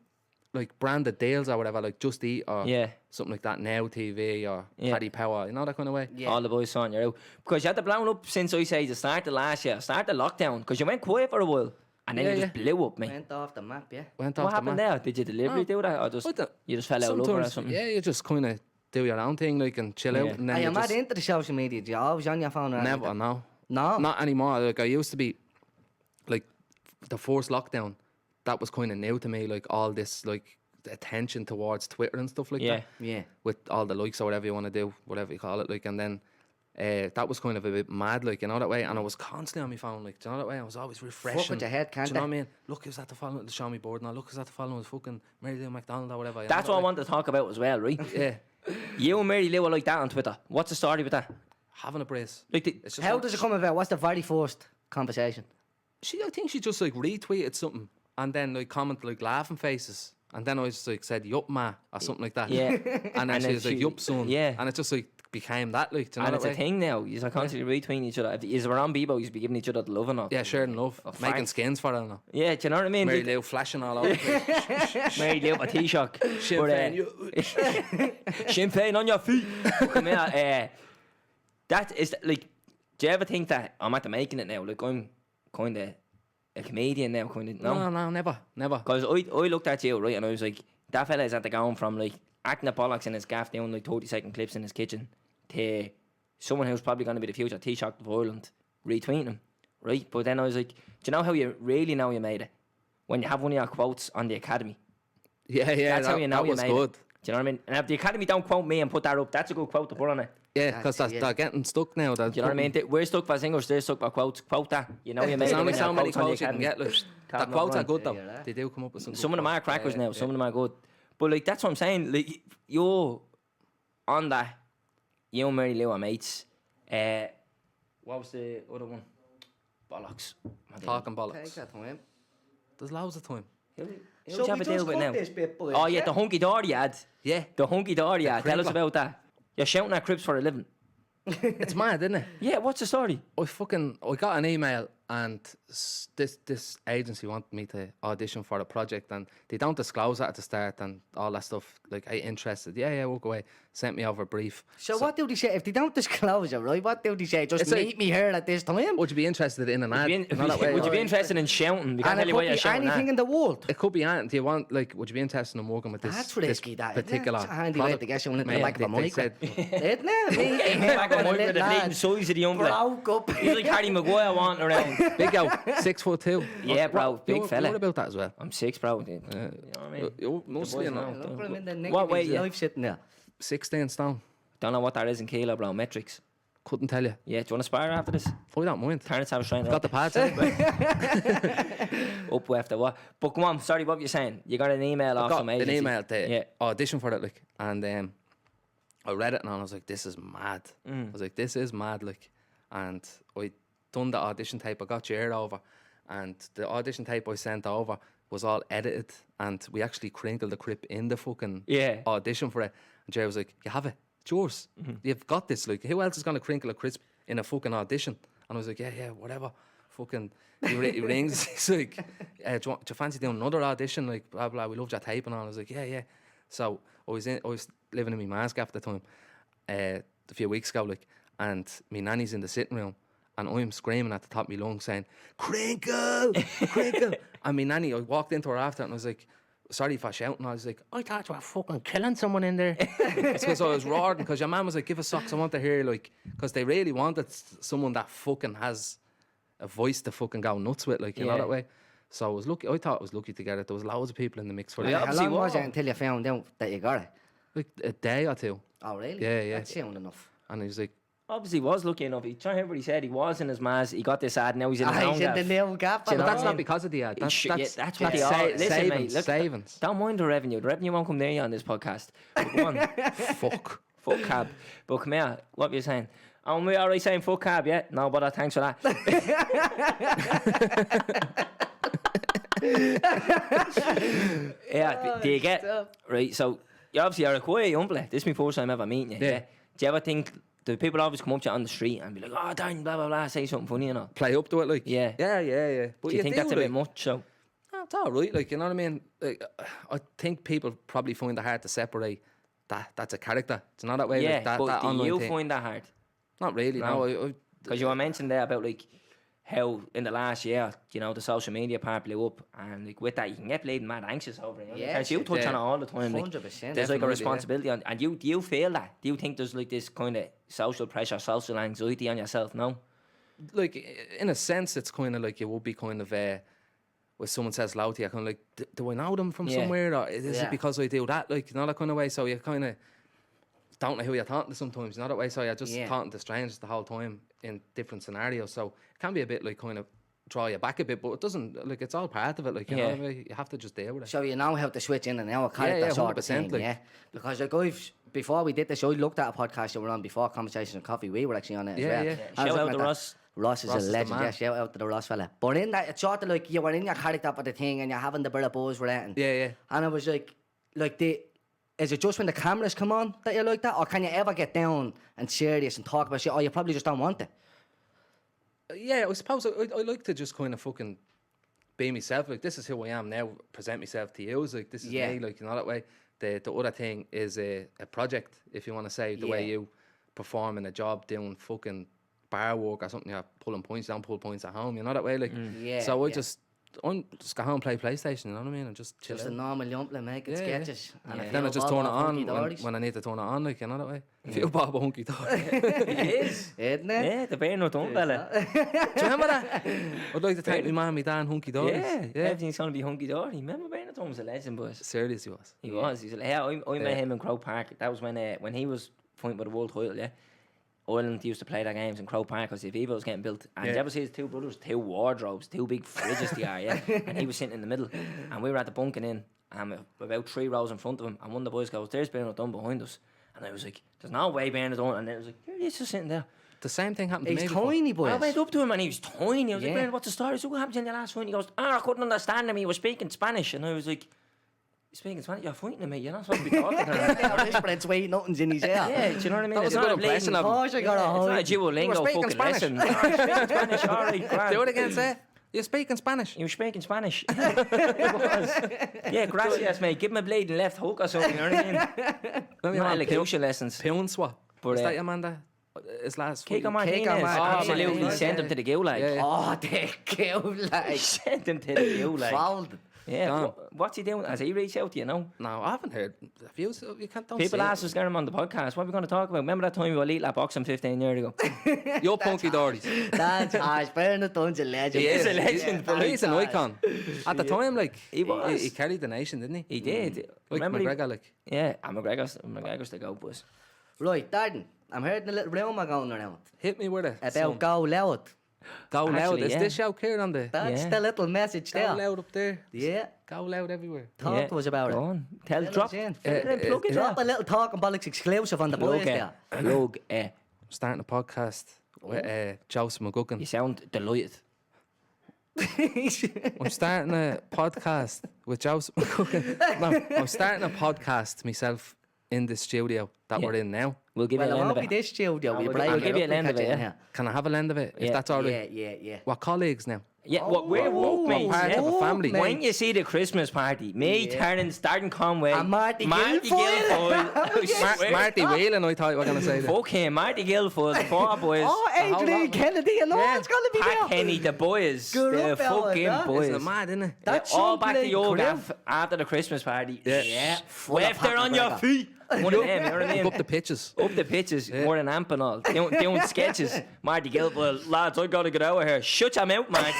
like, branded deals or whatever, like Just Eat or Yeah. something like that, Now TV or Yeah. Paddy Power, you know, that kind of way? Yeah. All the boys sorting you out. Because you had to blown up since I say the start of last year, start the lockdown, because you went quiet for a while. And then Yeah, you just blew up, mate. Went off the map, yeah. Went What off the happened map. there? Did you deliberately do that? Or just I don't- you just fell out of love or Sometimes, something? yeah, you just kind of do your own thing, like, and chill Yeah. out. And then Are you you mad just into the social media? Do you always on your phone or anything never, like that? no. No? Not anymore. Like, I used to be, like, the first lockdown, that was kind of new to me, like, all this, like, attention towards Twitter and stuff like Yeah. that. Yeah. With all the likes or whatever you want to do, whatever you call it, like, and then that was kind of a bit mad, like, you know that way, and I was constantly on my phone, like, do you know that way, I was always refreshing. with your head, can't do you know they? what I mean? Look who's at the following the show me board now, look who's at the following fucking Mary Lou McDonald or whatever. you know That's that what I way? want to talk about as well, right? Yeah. You and Mary Lou are like that on Twitter. What's the story with that? having a brace. Like It's just How like- does it come about? What's the very first conversation? I think she just like retweeted something and then like commented like laughing faces. And then I just like said, yup, ma, or something like that. Yeah. And then she was like, yup, son. Yeah. And it just like became that, like, do you know and that it's a way? thing now. You're constantly retweeting each other. If you were on Bebo, you'd be giving each other the love and all. Yeah, sharing love. Oh, Making facts. skins for her now. Yeah, do you know what I mean? Mary Lou flashing all over the place. Mary Lou, a T-shock. Sinn Féin, Sinn Féin on your feet. Come here. That is, like, do you ever think that I'm at the making it now? Like, I'm kind of a comedian now, kind of, no? No, never. Because I looked at you, right, and I was like, that fella is at the going from, like, acting the bollocks in his gaff down, like, 30-second clips in his kitchen, to someone who's probably going to be the future Taoiseach of Ireland, retweeting him, right? But then I was like, do you know how you really know you made it? When you have one of your quotes on the Academy. Yeah, That's how you know that you was made good. it. Do you know what I mean? And if the Academy don't quote me and put that up, that's a good quote to put on it. Yeah, because That's it, they're yeah. getting stuck now. Do you know what I mean? We're stuck for singers, they're stuck for quotes. Quote that. You know you made There's it. only when you so have many quotes on the quotes you can Academy. get. Like, the Can't quotes are run. good though. Yeah, you're right. They do come up with some. Some good of them are quotes. crackers Yeah, now, yeah. some of them are good. But like that's what I'm saying. Like you're on that. You and Mary Lou are mates. What was the other one? Bollocks. Talking Take Bollox. that time. There's loads of time. Who So do you have we a deal just with cut now? this bit, boys, Oh yeah, yeah? the hunky dory ad. Yeah, The hunky dory ad. Tell us crinkle. about that. You're shouting at Crips for a living. it's mad, isn't it? Yeah, what's the story? I got an email and this agency wanted me to audition for a project and they don't disclose that at the start and all that stuff. Like, are you interested? Yeah, walk away. Sent me over a brief. So what do they say? If they don't disclose it, right, what do they say? Just It's meet like- me here at this time? Would you be interested in an ad? Would you Not that way. be interested in shouting? We can't And tell it you could what you're be shouting anything at. in the world. It could be anything. Do you want, like, would you be interested in working with this, That's this risky, that, isn't it? particular It's a handy way to product? get someone into the Mate, back of a they mic. said, Isn't it? Me and Back of a the mic with little the lad fleeting size of the young bloke. broke up. He's like Harry Maguire wanting around. big out, 6'2". Yeah, bro, big you're, fella. You're about that as well. I'm 6, bro. You know what I mean? You're mostly boys not. know. Look at him in the neck What of way his you? life sitting there. 16 stone. Don't know what that is in kilo, bro. Metrics. Couldn't tell you. Yeah, do you want to spar after this? I don't mind. Terrence have a strain Got the pads. anyway. up after what? But come on, sorry, what were you saying? You got an email off got some an agency. email to Yeah. audition for it, like, and I read it and I was like, this is mad. I was like, this is mad, like, and I done the audition tape. I got Jared over, and the audition tape I sent over was all edited, and we actually crinkled the Crisp in the fucking Yeah. audition for it. And Jared was like, you have it, it's yours. You've got this. Like, who else is gonna crinkle a Crisp in a fucking audition? And I was like, yeah, whatever. Fucking, he rings. He's like, do you fancy doing another audition? Like, blah blah. We loved your tape and all. I was like, yeah. So I was living in my mask at the time, a few weeks ago, like, and my nanny's in the sitting room, and I'm screaming at the top of my lungs saying, "Crinkle, crinkle!" And my nanny, I walked into her after, and I was like, sorry for shouting. I was like, I thought you were fucking killing someone in there. It's because I was roaring, because your man was like, give us socks, I want to hear, like, because they really wanted someone that fucking has a voice to fucking go nuts with, like, you know Yeah. that way. So I was lucky. I thought I was lucky to get it. There was loads of people in the mix for Yeah, it. How obviously long was was. it until you found out that you got it? Like a day or two. Oh, really? Yeah. That's sound enough. And he was like, Obviously, was lucky enough. He trying to hear what he said. He was in his mask. He got this ad. Now he's in his own He's in the gaff. nail gap. Do you know but that's what I not mean? because of the ad. That's That's what they that's are. Listen, savings, mate. Look, savings. don't mind the revenue. The revenue won't come near you on this podcast. But come on. Fuck. Fuck cab. But come here. What were you saying? Oh, we already saying fuck cab, yeah? No, but thanks for that. Yeah, do you get... Right, so you obviously are a quiet young fella. This is my first time ever meeting you. Yeah. Do you ever think... Do people always come up to you on the street and be like, oh, Darren, blah, blah, blah, say something funny and all? Play up to it, like. Yeah. Yeah. But Do you think that's a like, bit much? So, It's all right, like, you know what I mean? Like, I think people probably find it hard to separate that's a character. It's not that way. yeah, like, that but do online you thing. find that hard? Not really. No. No. Because you were mentioning there about like how in the last year, you know, the social media part blew up, and like with that, you can get bleeding mad anxious over it. You know? Yes, Because you touch yeah. on it all the time. Like, 100%. there's like a Definitely, responsibility, and do you feel that? Do you think there's like this kind of social pressure, social anxiety on yourself? No. Like, in a sense, it's kind of like you would be kind of when someone says loud to you, kind of like, do I know them from Yeah. somewhere, or is Yeah. it because I do that? Like, you know, that kind of way. So you kind of don't know who you're talking to sometimes, you know that way. So you're just Yeah. talking to strangers the whole time in different scenarios. So it can be a bit like kind of draw you back a bit, but it doesn't, like, it's all part of it, like, you know what I mean? You have to just deal with it. So you know how to switch in and out, kind Yeah, of that sort of 100%, thing, like. yeah? Because like before we did this, I looked at a podcast you were on before Conversations and Coffee. We were actually on it as well. Yeah. And I was Shout out looking to at that. Ross. Ross is Ross a is the legend, man. yeah, shout out to the Ross fella. But in that, it's sort of like you were in your character for the thing and you're having the bit of buzz with it. And, Yeah. and I was like is it just when the cameras come on that you like that? Or can you ever get down and serious and talk about shit? Or you probably just don't want it? Yeah, I suppose I like to just kind of fucking be myself. Like, this is who I am now. Present myself to you. Like, this is Yeah. me. Like, you know that way. The other thing is a project, if you want to say, the way Yeah. you perform in a job doing fucking bar work or something. You're pulling points, you don't pull points at home. You know that way. Like, Yeah, so I yeah. just go home and play PlayStation. You know what I mean? And just chill Just a out. normal yumpling making Yeah, sketches. And a Then I few just turn it Volvo on hunky-dories. when I need to turn it on. Like, you know that way. Feel Bob a hunky dory. It is. Isn't it? Yeah, the bear not done, fella. Do you remember that? I'd like to thank my mum and my dad, hunky dories. Yeah, everything's gonna be hunky dory. Remember Bernard Tom was a legend, boys. Serious, he was. He was. He's like, yeah. I met him in Croke Park. That was when he was fighting for the world title. Yeah, Ireland used to play their games in Croke Park because the Viva was getting built. And Yeah. you ever see his two brothers, two wardrobes, two big fridges they are, yeah. And he was sitting in the middle, and we were at the bunking in, and about 3 rows in front of him. And one of the boys goes, "There's Bernard Dunn behind us." And I was like, "There's no way Bernard Dunn." And then I was like, "There he is, just sitting there." The same thing happened to me He's before. tiny, boys. I went up to him and he was tiny. I was like, Yeah. "Bernard, what's the story?" So what happened in your last fight? And he goes, "I couldn't understand him. He was speaking Spanish." And I was like, "You're speaking Spanish? You're fighting me. You're not supposed to be talking to him." Yeah, Spread's weight, nothing's in his ear. Yeah, do you know what I mean? That was It's a good not impression blatant- of him. Oh, I got a It's whole... not a Duolingo speaking fucking Spanish. lesson. You're speaking Spanish, all right, grand. Do it again, say. You're speaking Spanish. He was speaking Spanish. He was. Yeah, gracias, mate. Give him a bleeding left hook or something, you know what I mean? Not elocution lessons. Pound swap. But, Is that your man that? His last Kiko fight? Martinez, absolutely Martinez, sent him to the gulag. Yeah. Oh, they killed He like... sent him to the gulag. Fouled. Yeah, Gone. what's he doing? Has he reached out to you, know? No, I haven't heard. Have you? You can't. Don't People say ask us, get him on the podcast. What are we going to talk about? Remember that time we were elite lap boxing 15 years ago? it. You're punky dories. That's harsh. Bernard Dunn's a legend. He is a legend, Yeah, He's an that's icon. At the time, like He was. He carried the nation, didn't he? He did. Like Remember he- McGregor, like. Yeah, and McGregor's the go, boys. Right, Darren, I'm hearing a little rumour going around Hit me with it. about son. GoLoud. Go loud. Actually, Is yeah. this shout here on the? That's Yeah. the little message Go there. loud up there. Yeah, Go loud everywhere. talk to us about Go it. on. Fill Drop us in. plug it Drop there. a little Talking Bollox exclusive on the boys there. Plug I'm starting a podcast with Joseph McGuckin. You sound delighted. I'm starting a podcast with Joseph McGuckin. No, I'm starting a podcast myself in the studio that Yeah. we're in now. We'll give Well, you it a lend won't of be it. this studio. I'll break give you a up lend and of it, catch yeah. in here. Can I have a lend of it? If Yeah. that's all right. Yeah. We're colleagues now. Yeah, we're woke, mate. part of a family. When you see the Christmas party, me, Terence, Darren Conway, And Marty Guilfoyle. Guilfoyle. Marty Whelan, I thought you were going to say that. Fuck him, Marty Guilfoyle, the four boys. Oh, Adrian lot. Kennedy and all it's going to be Pat there. Kenny, the boys. Good The up, fella, fucking that. boys. Isn't it mad, isn't it? That's all back to some yoga crew. after the Christmas party. Yeah. Full of Left there on your McGregor. feet. One of them, you know what I mean? Up the pitches. Up the pitches, more than amp and all. Doing sketches. Marty Guilfoyle, lads, I gotta get out of here. Shut your mouth, Marty.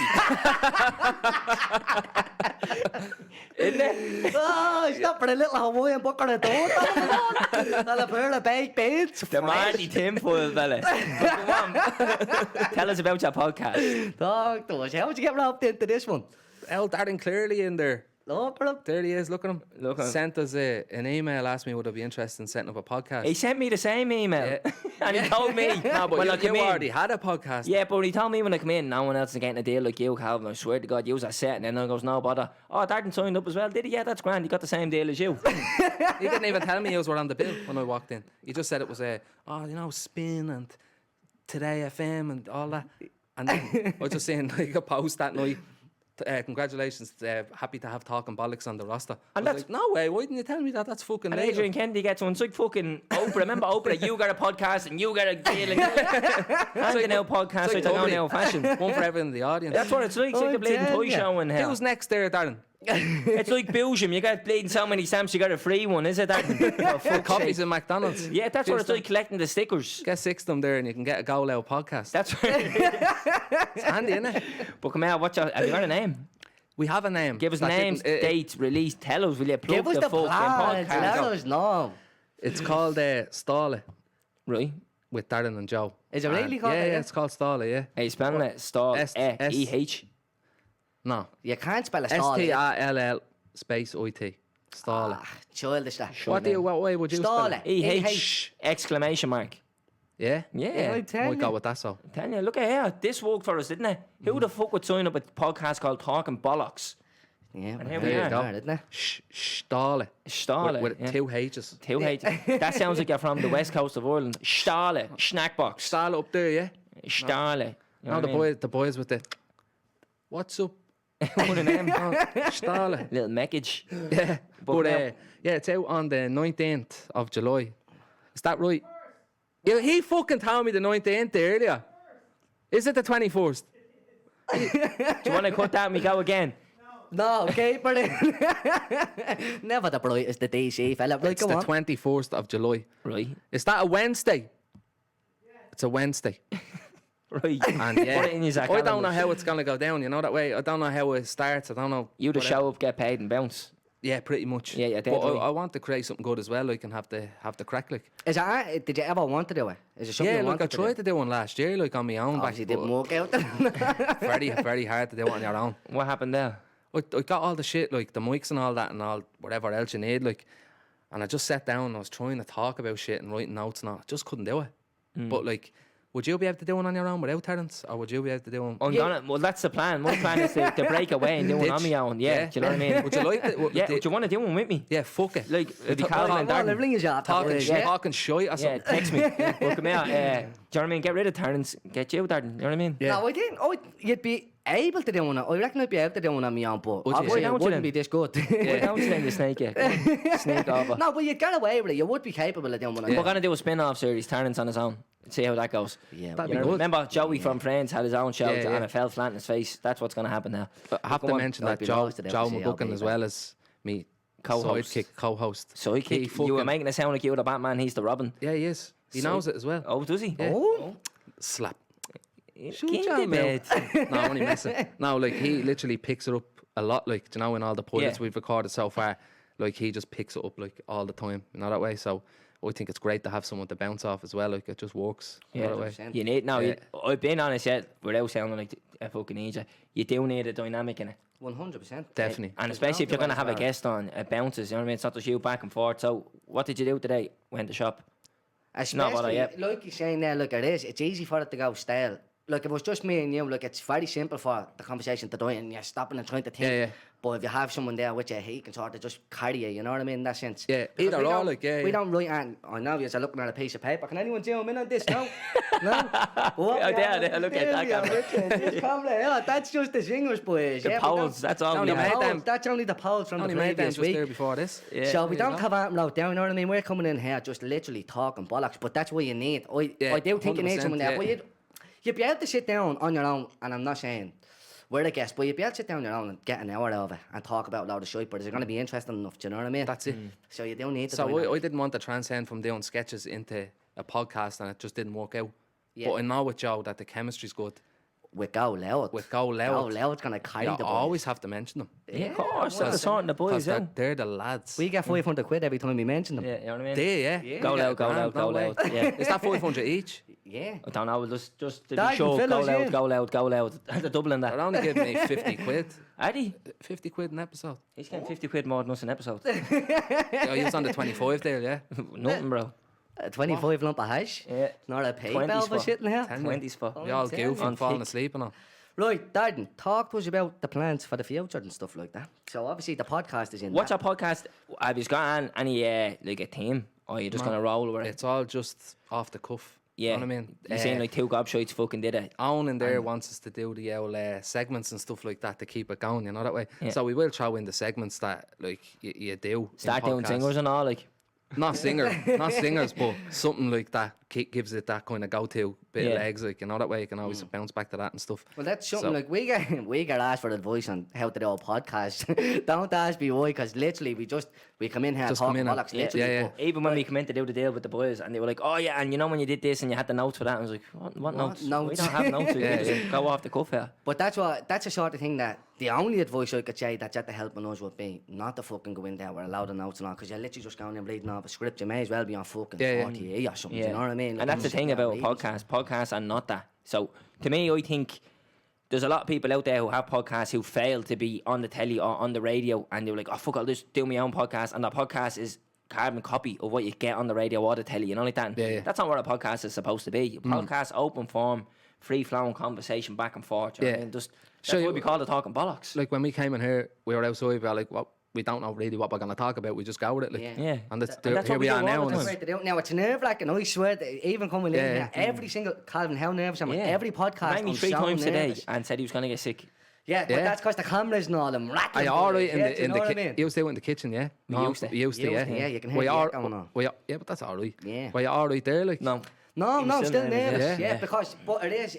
Isn't it? Oh, stop for a little Hawaiian book on a door. And a pair of baked beans. The Marty tinfoil fella. Come on. Tell us about your podcast. Talk to us. How would you get wrapped into this one? El Darren clearly in there. Look at him. There he is, look at him. Look at him. Sent us an email, asked me would I be interested in setting up a podcast. He sent me the same email. And he told me No, but when I you come in. already had a podcast. Yeah, but he told me when I come in, no one else is getting a deal like you, Calvin. I swear to God, you was a set. And then I goes, no bother. Oh, Darren signed up as well, did he? Yeah, that's grand. He got the same deal as you. He didn't even tell me you were on the bill when I walked in. He just said it was Spin and Today FM and all that. And then I was just saying like a post that night. Congratulations, happy to have Talking Bollox on the roster. And I was like, no way, why didn't you tell me that? That's fucking And late. Adrian Kennedy gets one. It's like fucking Oprah. Remember Oprah? You got a podcast and you got a deal. And the now podcast, like I don't totally know fashion. One for everyone in the audience. That's what it's like. It's like a I'm bleeding toy telling ya. show in hell. Who's next there, Darren? It's like Belgium. You got bleeding so many stamps, you got a free one, is it that? For fuck's Coffees sake. in McDonald's. Yeah, that's what it's Just like collecting the stickers. Get 6 of them there and you can get a GoLoud podcast. That's right. It's handy, isn't it? But come out, have you got a name? We have a name. Give us that names, didn't- dates, release. Tell us, will you plug Give us the the fucking plans. Let podcast? us know. It's called Stalla Right. with Darren and Joe. Is it really And- called Yeah, that, yeah, yeah? it's called Stalla, yeah. Hey, spelling it. Stall. S- E-H. No. You can't spell a stall. Stall space IT. Stall. Childish that. What way would you spell Stall. it? EH exclamation mark. Yeah? Yeah. I'm telling Might you. go with that, so. Tell you, look at here. This worked for us, didn't it? Who the fuck would sign up a podcast called Talking Bollox? Yeah, And here well, we there are. you go, isn't it? Stall. Stall. With yeah. 2 H's. That sounds like you're from the west coast of Ireland. Stale. Snackbox. Stall up there, yeah? Stale. You know No, what I mean? the boys with the... What's up? One of them. Stall. Little meckage. Yeah. But, now- yeah, it's out on the 19th of July. Is that right? Yeah, he fucking told me the 19th earlier. Is it the 21st? Do you want to cut that and we go again? No, okay, but never the brightest, the DC fella. Right, It's go the on. 21st of July. Right. Is that a Wednesday? It's a Wednesday. Right. And yeah, Put it in your I don't know calendar. how it's going to go down, you know that way? I don't know how it starts. I don't know. You just whatever. show up, get paid and bounce. Yeah, pretty much. Yeah, But definitely. I want to create something good as well. I can have the crack, like. Is it, did you ever want to do it? Is it something Yeah, you like I wanted tried to do one last year, like on my own. Obviously back, didn't but work out. very, very hard to do it on your own. What happened there? I got all the shit, like the mics and all that and all whatever else you need, like. And I just sat down and I was trying to talk about shit and writing notes and all. I just couldn't do it. But like, would you be able to do one on your own without Terence? Or would you be able to do one? I'm gonna. Well, that's the plan. My plan is to break away and do one on my own. Yeah, do you know what I mean? Would you like it? Yeah, do you want to do one with me? Yeah, fuck it. Like, if you call Well, and Darren. everything is your Talking yeah. shit, talking shit or Yeah, something. text me. Well, come here. Do you know what I mean? Get rid of Terence. Get you, Darren. You know what I mean? Yeah. No, I didn't. Oh, you'd be able to do one. I reckon I'd be able to do one on my own, but Would you? obviously Why it don't you wouldn't then? be this good. Why don't you then, you snake? Yeah. Snake over. No, but you'd get away with it. You would be capable of doing one on We're your own. gonna do a spin-off series, Terence on his own. See how that goes. Yeah, That'd You be know, good. remember Joey from Friends had his own show Yeah, yeah. and it fell flat in his face. That's what's gonna happen now. I have Go to on. mention I'd that be Joe lost to them, see, McBuchan I'll as be well as me Co-host. sidekick, co-host. So he He you were fucking- making it sound like you were the Batman, he's the Robin. Yeah, he is. He knows it as well. Oh, does he? Yeah. Oh, Slap. Shoot your mouth. No, I'm only messing. No, like he literally picks it up a lot. Like, do you know, in all the pilots Yeah. we've recorded so far, like he just picks it up like all the time. You know that way. So I think it's great to have someone to bounce off as well. Like it just works. You know that way. 100%. You need, no, Yeah. I've been honest yet, without sounding like a fucking idiot, you do need a dynamic in it. 100%. Definitely. And especially if you're going to have a guest on, it bounces, you know what I mean? It's not just you back and forth. So, what did you do today? Went to shop. not bother Especially, yet. like you're saying there, look, it's easy for it to go stale. Like, if it was just me and you, like, it's very simple for the conversation to die and you're stopping and trying to think. Yeah, yeah. But if you have someone there with you, he can sort of just carry you, you know what I mean, in that sense. Yeah, Because either we or, don't- like, yeah, We yeah. don't write, and I know you're looking at a piece of paper. Can anyone zoom in on this? No? No? What Yeah, we there, have look to at do, that yeah, camera. look at this camera, yeah, that's just the singers, boys. The yeah, we polls, don't- that's all Only we made have. them. polls, that's only the polls from Only the made them previous just week. there before this. Yeah. So we There you don't go. have them out down, you know what I mean? We're coming in here just literally talking bollocks, but that's what you need. Yeah, I do think you need 100%, someone there. yeah. But you'd be able to sit down on your own, and I'm not saying we're the guests, but you'd be able to sit down on your own and get an hour out of it and talk about a load of shit, but is it going to be interesting enough, do you know what I mean? That's it. So you do need to So do I didn't want to transcend from doing sketches into a podcast, and it just didn't work out. Yeah. But I know with Joe that the chemistry's good. with GoLoud. With GoLoud. GoLoud's going to carry You the boys. always have to mention them. Yeah, of course. That's sorting the boys Because out. they're the lads. We get 500 quid every time we mention them. Yeah, you know what I mean? They, yeah. Go You loud, get go a loud, grand, go no way. loud. Yeah. Is that 500 each? Yeah. I don't know, just to be Darren sure, go fellas, loud, yeah. go loud, go loud. They're doubling They're that. only giving me 50 quid. Addy, 50 quid an episode. he's getting 50 quid more than us an episode. Yeah, you was on the 25 there, yeah. Nothing, bro. 25 lump of hash. Yeah. It's not a 20 PayPal for spot. shit in here. 20's for. You all tell goofy you. and falling On asleep and all. Right, Darren, talk to us about the plans for the future and stuff like that. So obviously the podcast is in What's that. our podcast? Have you got any like a theme? Or are you just No, going to roll with it? It's all just off the cuff. Yeah. You know what I mean? You're saying like two gobshites fucking did it. Owen in there wants us to do the old segments and stuff like that to keep it going, you know that way. Yeah. So we will throw in the segments that like you do. in Start doing podcasts. singers and all, like. Not singers, but something like that gives it that kind of go-to bit of Yeah. legs, like you know that way you can always bounce back to that and stuff. Well, that's something So- like we get asked for advice on how to do a podcast. Don't ask me why, because literally we come in here and Just talk come in and- bollocks. yeah, Literally, yeah. but Even when we come in to do the deal with the boys, and they were like, "Oh yeah," and you know when you did this and you had the notes for that, I was like, "What notes? We notes?" don't have notes. We Yeah, can just go off the cuff here." But that's a sort of thing that the only advice I could say that's at the helping us would be not to fucking go in there with a load of notes and all, because you're literally just going and reading off a script. You may as well be on fucking Yeah, yeah. 40 or something. Do you know what I mean? Like, And that's the I'm thing sitting there about reading podcasts are not that. So to me, I think there's a lot of people out there who have podcasts who fail to be on the telly or on the radio, and they're like, oh fuck, I'll just do my own podcast, and the podcast is carbon copy of what you get on the radio or the telly, you know, like that. Yeah. That's not what a podcast is supposed to be. A podcast, open form, free flowing conversation back and forth. You know what I mean? Just that's what we call the Talking Bollocks. Like when we came in here, we were outside. We were like, "What? We don't know really what we're gonna talk about. We just go with it." Like, Yeah. And that's And that's here what we we are do all now. the And time. it's, Now it's nerve-wracking. I swear, that even coming in here, every single Calvin, how nervous am I? Every podcast, rang me I'm 3 so times today nervous. and said he was gonna get sick. Yeah, but Yeah. that's because the cameras and all them rattling. are you all right yeah, in do you know the what I kitchen? mean? You used to do it in the kitchen, yeah? We used to. Yeah, you can hear We the are. echo going on. Yeah, but that's all right. Yeah. Were you all right there? Like, No. No, He was no, still nervous, nervous. yeah. Yeah, because but it is.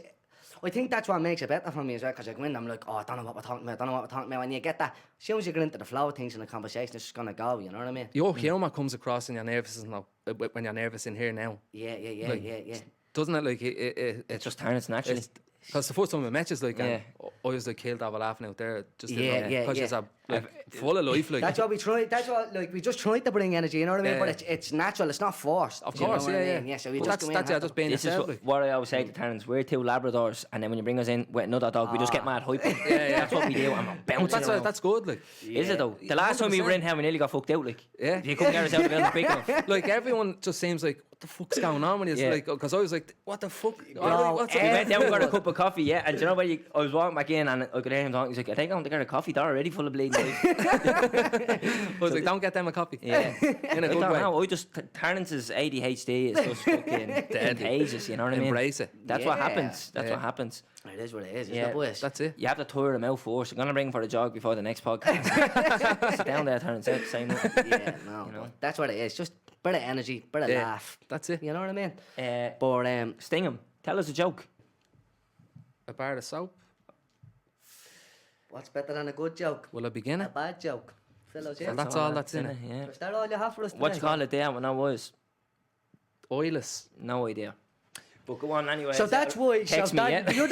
I think that's what makes it better for me as well. Because I go in, I'm like, oh, I don't know what we're talking about. And you get that. As soon as you get into the flow of things in the conversation, it's just gonna go. You know what I mean? your humour comes across in your nervous now. When you're nervous in here now, Yeah, Like, yeah. doesn't it? Like, It just turns naturally. Because the first time we met you, like, Yeah. I was like killed over laughing out there. Just Yeah, because yeah. you're like full of life. Like, That's what we try. That's what we just try to bring energy. You know what I mean? Yeah. But it's natural. It's not forced. of do you know course, what I yeah. mean? Yeah. So we But just go in that's and just being This is yourself. Like. what I always say to Terence. We're 2 Labradors, and then when you bring us in with another dog, we just get mad hype. Yeah. That's what we do, and we're But bouncing around. that's good. Like, Is it though? The last time we were in here, we nearly got fucked out. Like, Yeah. you couldn't get us out of the building quick enough. like everyone just seems like, what the fuck's going on when you Yeah. like? Because I was like, what the fuck? Bro, What's We up? went down, we got a cup of coffee, yeah, and do you know what? I was walking back in, and I could hear him talking. He's like, I think I'm going to get a coffee. They're already full of bleeding. I was like, don't get them a copy. Yeah. In a I good don't way. know. Terrence's ADHD is just fucking contagious. You know what I mean? Embrace it. That's what Yeah. happens. That's what happens. It is what it is. Isn't Yeah, it, boys? That's it. You have to tire him out first. I'm gonna bring him for a jog before the next podcast. Sit down there, Terrence. Say nothing. yeah, no. You know? But that's what it is. Just bit of energy, bit of Yeah. laugh. That's it. You know what I mean? Uh, But Sting him. Tell us a joke. A bar of soap. what's better than a good joke? Will I begin A it? bad joke. Fellows, yeah. Well, that's all that's in it. Yeah. Is that all you have for us? What you today? call it there? When I was Oilless. no idea. But go on anyway. So that's why. Text so me. that, Yeah. the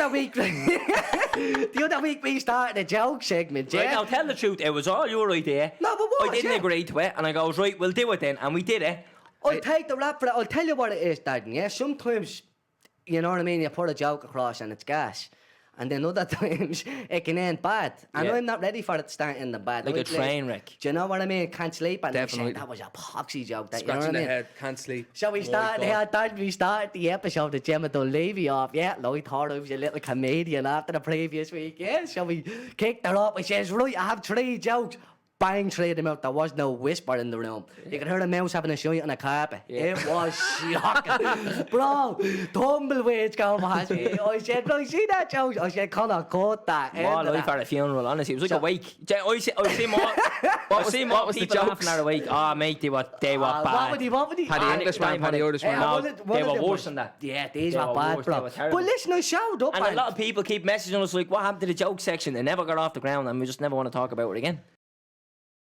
other week we started a joke segment. Yeah. Right now, tell the truth. It was all your idea. No, but what? I didn't yeah. agree to it, and I goes right. We'll do it then, and we did it. I'll take the rap for it. I'll tell you what it is, Darren. Yeah. Sometimes, you know what I mean. You put a joke across and it's gas. And then other times it can end bad. And Yeah. I'm not ready for it to start in the bad. Like a I'd train wreck. Do you know what I mean? Can't sleep at night. Definitely. That was a poxy joke. That, you know Scratching what I the mean? head, can't sleep. So we My started God. here, we started the episode of Gemma Dunleavy off. Yeah, I thought I was a little comedian after the previous week. Yeah, so we kicked her up. We says, right, I have 3 jokes. Bang, 3 of them out. There was no whisper in the room. You could hear a mouse having a shite on a carpet. Yeah. It was shocking. Bro, tumbleweeds going past me. I said, right, see that joke? I said, Connor, cut that. End More of life that. at a funeral, honestly. It was like So- a wake. I see more. I see more what was the people laughing jokes? at a wake. Oh, mate, they were bad. What would he? Paddy Ah, Englishman, time Paddy Paddy. Irishman. Yeah, No, one of they were them worse was- than that. Yeah, these They were were bad, worse, they bro. were terrible. But listen, I showed up. And a man. lot of people keep messaging us like, what happened to the joke section? They never got off the ground, and we just never want to talk about it again.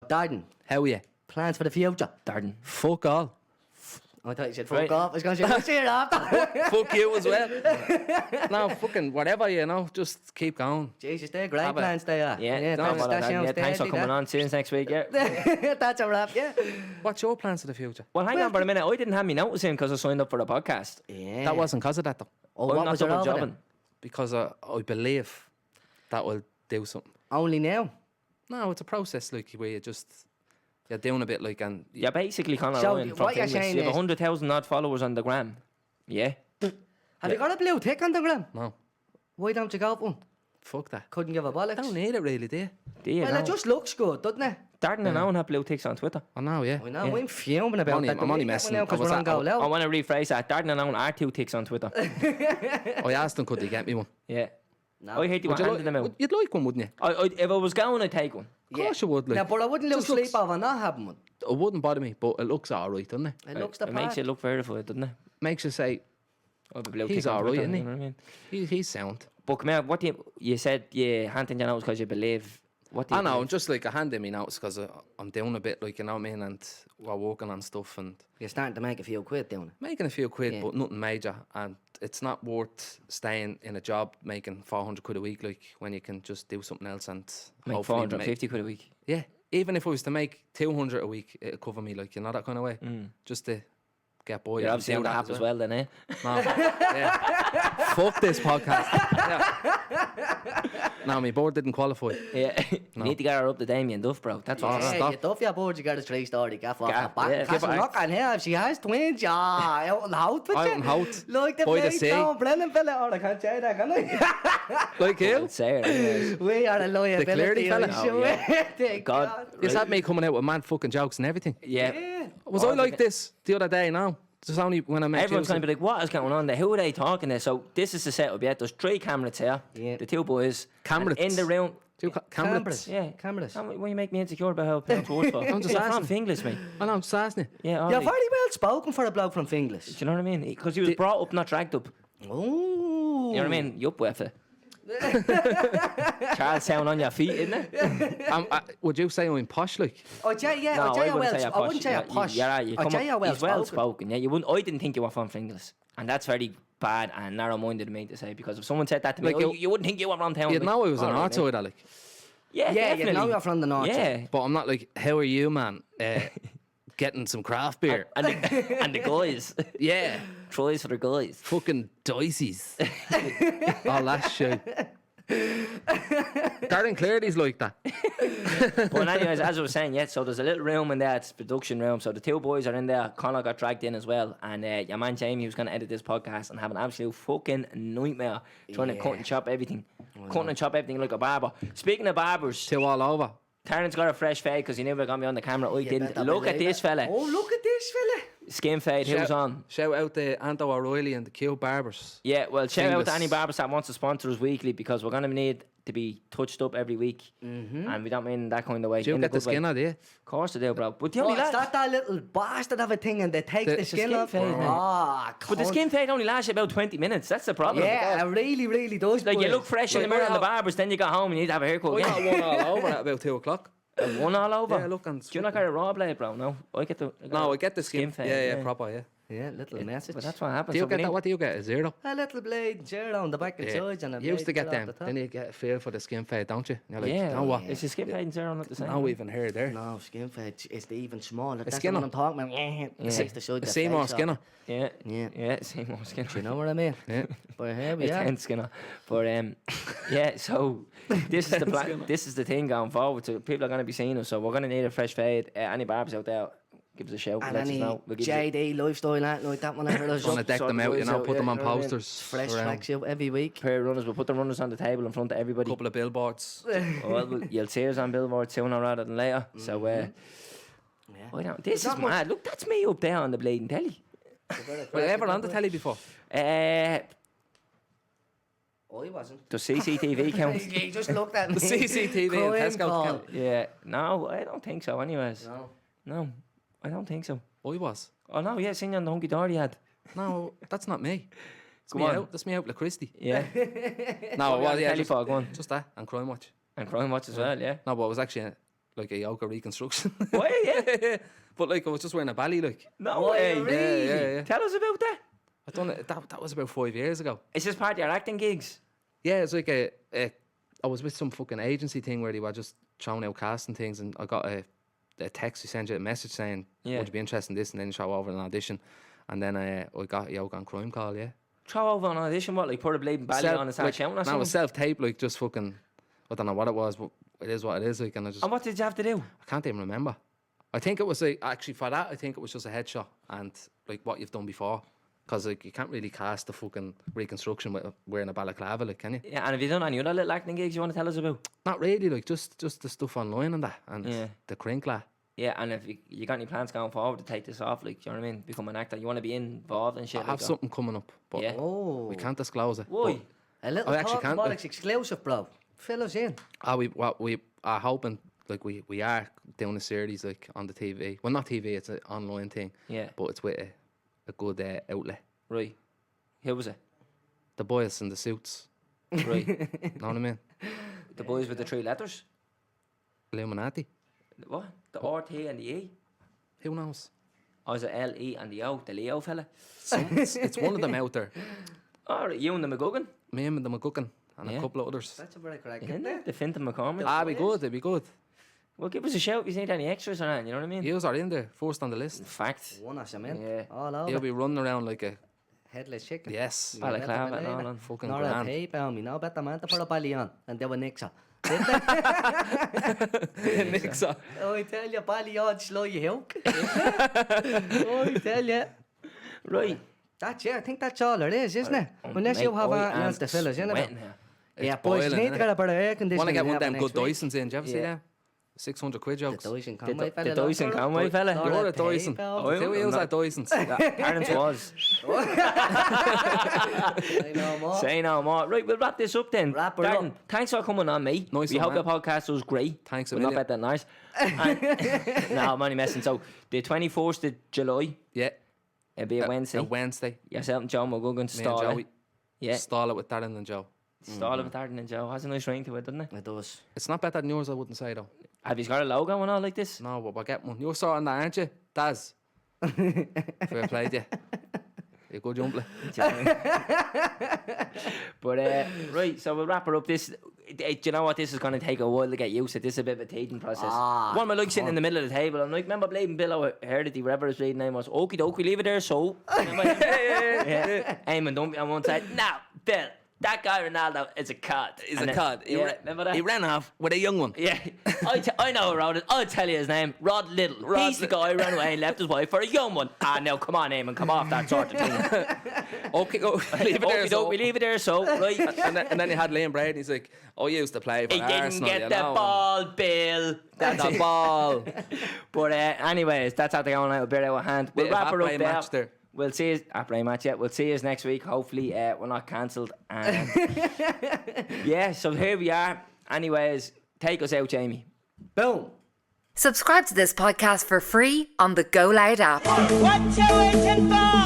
Darden, How are you? plans for the future? Darden. Fuck all. I thought you said fuck Right. off. I was going to say, we'll see you after. Fuck you as well. No, fucking whatever, you know. Just keep going. Jesus, they're great Have a- plans they are. Yeah, no, thanks, well, that yeah, sounds thanks for deadly, coming on. See you next week. Yeah. that. That's a wrap, yeah. What's your plans for the future? Well, hang on for a minute. I didn't have me notice in because I signed up for the podcast. Yeah. That wasn't because of that, though. Oh, I'm what not was it double over jobbing. then? Because I believe that will do something. Only now. No, it's a process, like, where you're doing a bit, like, and Yeah, basically, Conor So, Ryan what from you're Finglas. saying You have is- 100,000 odd followers on the gram. Yeah. Have you got a blue tick on the gram? no, Why don't you go for one? fuck that. Couldn't give a I bollocks. don't need it, really, do you? Do you Well, know? it just looks good, doesn't it? Darden and Owen have blue ticks on Twitter. I know, yeah. I know, Yeah. I'm fuming about only- that. I'm only messing. Because I was we're on at- Go I Loud. want to rephrase that. Darden and Owen are 2 ticks on Twitter. I asked them, could they get me one? Yeah. No. I hate you Would you handing them out. you'd like one, wouldn't you? If I was going, I'd take one. Of course you would, like. No, but I wouldn't lose Just looks- sleep over not having one. It wouldn't bother me, but it looks alright, doesn't it? It looks the It part. makes you look verified, doesn't it? Makes you say, I have a blue He's tick on alright, Twitter, isn't he? you know what I mean? he's sound. But come here, what do you said you handed your notes because you believe. What do you I know, believe? just like I hand in me notes because I'm doing a bit, like, you know what I mean, and we're working on stuff and You're starting to make a few quid doing it. making a few quid, Yeah. but nothing major. And it's not worth staying in a job making 400 quid a week, like, when you can just do something else and Make hopefully 450 quid a week. yeah, even if I was to make 200 a week, it'd cover me, like, you know, that kind of way. Mm. Just to get bored. You're you can obviously do on the that app as well then, eh? No. Yeah. Fuck this podcast. Yeah. No, my board didn't qualify. Yeah. You need to get her up to Damien Duff, bro. That's what Yeah, stop. you tough your board, you got a straight story. Gaff off Gaff, the back. yeah, Cause give I'm her- not on here. If she has twins, yeah, out in Hout with Out you. in Hout. Like the By the place sea. down Brennan fella. Oh, I can't say that, can I? Like you? I'd say it anyways. We are a liability. Clearly fella. on Oh, show. yeah. Thank God. Is that me coming out with mad fucking jokes and everything? Yeah. Yeah. Was I like this the other day? No. Just only when I met Everyone's you. going to be like, what is going on there? Who are they talking to? So this is the setup, yeah? There's 3 cameras here. Yeah. The 2 boys. Cameras? And in the room. Cameras. Yeah. Cameras. Why you make me insecure about how parents work for? I'm just You're from asking. Finglas, mate. I know, I'm just asking you. Yeah, all You're right. very well spoken for a bloke from Finglas. Do you know what I mean? Because he was brought up, not dragged up. Oh. You know what I mean? You up with it. Charles sound on your feet, isn't it? Would you say I'm posh, like? Oh, yeah, No, I'll tell you wouldn't say well. you're I wouldn't say Yeah, you're posh. You're right. You I'll come tell up- you well he's well spoken. spoken. Yeah, you wouldn't. I didn't think you were from Finglas, and that's very bad and narrow-minded of me to say. Because if someone said that to me, Like, you wouldn't think you were from town. You'd know I was an All right, outsider, like. Yeah, Yeah, definitely. you know you're from the north. Yeah. But I'm not like, how are you, man? Getting some craft beer. And the guys, Yeah. tries for the guys. Fucking dices. All that shit. Darren Clary's like that. But anyways, as I was saying, yeah, so there's a little room in there, it's production room. So the 2 boys are in there. Connor got dragged in as well. And your man Jamie, who's going to edit this podcast and have an absolute fucking nightmare trying to cut and chop everything. Cutting and chop everything like a barber. Speaking of barbers, Two all over. Taryn's got a fresh fade because he never got me on the camera. I didn't. better Look at believe this it. fella. Oh, look at this fella. Skin fade, who's on? Shout out to Anto O'Reilly and the Q Barbers. Yeah, well, shout out to Finglas. any barbers that wants to sponsor us weekly because we're going to need to be touched up every week. And we don't mean that kind of way. Do you in a get the good way. skin out, do you? Of course I do, bro. But the Oh, only it's lad- that little bastard of a thing and they take the skin skin off. fade, mate. Ah, But the cunt. skin fade only lasts you about 20 minutes. That's the problem. Yeah, it really, really does. Like you boys. look fresh in the mirror in the barbers, then you go home and you need to have a haircut I got again. one all over at about 2 o'clock. One all over. Yeah, look, and Do you not get a raw blade, bro? No, I get the. No, I get the skin. fade. Yeah, proper, yeah. Yeah, little message. But that's what happens. Do you So we get need- that? What do you get? A 0? A little blade, zero on the back and sides and a You used to blade get zero them. at the top. Then you get a feel for the skin fade, don't you? You're like, Yeah. you know what? Is the skin fade and zero not the same? No even hair there. No, skin fade is the even smaller. That's Skinner. what I'm talking about. It takes the side See more Skinner. Yeah. Yeah. Yeah, same more skin. You know what I mean? Yeah. But here we It's are. Ken Skinner. But yeah, so this is the plan. This is the thing going forward. So people are going to be seeing us. So we're going to need a fresh fade. Any barbers out there, give us a shout. And let us any know. We'll give you JD lifestyle and like that whenever there's Gonna deck sort them of out, you boys know, out, put them yeah, on you know what I mean? posters. fresh around. flags out every week. a pair of runners. We'll put the runners on the table in front of everybody. Couple of billboards. Well, you'll see us on billboard sooner rather than later. So I don't. This is not much- mad. Look, that's me up there on the bleeding telly. Were you ever on the telly before? Oh, he wasn't. Does CCTV count? He just looked at me. The CCTV and Crime Tesco call. count. Yeah. No, I don't think so. Anyways. No. No, I don't think so. I was. Oh no, yeah, seen you on the hunky dory ad. No, that's not me. It's Go me on. out. That's me out, Christie. Yeah. No, well, yeah, telly just, for, go on. just that and Crime Watch. And Crime Watch as well, yeah. No, but it was actually like a yoga reconstruction. Why, yeah? But like, I was just wearing a belly, like. No Why, way. really? Yeah. Tell us about that. I done it. That was about 5 years ago. Is this part of your acting gigs? Yeah, it's like I was with some fucking agency thing where they were just throwing out casting things, and I got a text. He sent you a message saying, Yeah. "Would you be interested in this?" And then you show over an audition, and then I got yoga and Crime Call. Yeah, Throw over an audition, what, like put a bleeding belly on and start like, shouting or no, it something? was self-tape, like just fucking. I don't know what it was, but it is what it is. Like, and I just And what did you have to do? I can't even remember. I think it was like actually for that. I think it was just a headshot and like what you've done before. Because like you can't really cast the fucking reconstruction with wearing a balaclava, like, can you? Yeah, and have you done any other little acting gigs you want to tell us about? Not really, like just the stuff online and that, and Yeah. the crinkler. Yeah, and if you got any plans going forward to take this off, like, you know what I mean? Become an actor. You want to be involved and shit I like have that? something coming up, but Yeah. Oh. we can't disclose it. Why? A little I actually Talking can't, Bollox like- exclusive, bro. Fill us in. We are hoping, like we are doing a series like on the TV. Well, not TV, it's an online thing. Yeah. But it's with a good outlet. Right. Who was it? The boys in the suits. Right. Know what I mean? The boys with the 3 letters? Illuminati. What? The RT and the E? Who knows? Or is it LE and the O? The Leo fella? It's one of them out there. Oh, right, you and the McGugan? Me and the McGuckin and Yeah. a couple of others. That's a very correct. Isn't it? The Fintan McCormick? Be good. It'd be good. Well, give us a shout if you need any extras or anything, you know what I mean? Yous are in there, first on the list. In fact. One or something. Yeah. All He'll over. be running around like a... Headless chicken. Yes. Balaclava and all on. Fucking Nor a grand. tape on me. No better man to put a belly on. And they were nixer. Nixer. Oh, I tell you, belly on, slow you hook. Oh, I tell you. Right. That's, yeah, I think that's all it is, isn't it? Unless you have anything else to fill us in about. Yeah, boys, boiling, you need to innit? get a bit of air conditioning. Want to get one of and them have good it next Dysons in, do you ever see Yeah. that? 600 quid week. jokes. The Dyson The Conway fella. Dyson look, Conway fella. Nor You're a a Dyson. tape on. Oh, Who use not- that Dysons? Aaron's was. I know more. Say no more. Right, we'll wrap this up then. Wrap her Darren, up. thanks for coming on, mate. Nice we one, hope man. the podcast was great. Thanks a We're not million. better than ours. And- no, I'm only messing. So, the 21st of July, Yeah. it'll be a Wednesday. A Wednesday. Yourself and Joe McGugan Me and stall Joey. it. Yeah, Stall it with Darren and Joe. stall it with Darren and Joe. Has a nice ring to it, doesn't it? It does. It's not better than yours, I wouldn't say, though. Have you got a logo and all like this? No, but we'll get one. You're sorting that, aren't you? Daz. Fair play to you. You're a good jumpler. But right, so we'll wrap her up. This, do you know what? This is going to take a while to get used to. This is a bit of a teething process. One of my like sitting in the middle of the table. I'm like, remember Bladen Bill Herdity, whatever his reading name was. Okie dokie, leave it there. So, yeah. Eamon, don't be on one side. No, Bill, that guy Ronaldo is a cod. He's And a cod. Yeah, remember that? He ran off with a young one. Yeah, I know who wrote it. I'll tell you his name. Rod Little. He's the guy who ran away and left his wife for a young one. Ah, now come on, Eamon, come off that sort of thing. Okay, go. Leave it there. Okie doke, we leave it there. So right. And then you had Liam Brady. He's like, I used to play for He didn't Arsenal. get you the know, ball, Bill. That's The ball. But anyways, that's how they're going out. A bit out of hand. We'll Bit of wrap her up après there. match there. We'll see you après match. Yeah, we'll see you next week. Hopefully, we're not cancelled. And yeah, so here we are. Anyways, take us out, Jamie. Boom. Subscribe to this podcast for free on the GoLoud app. What you waiting for?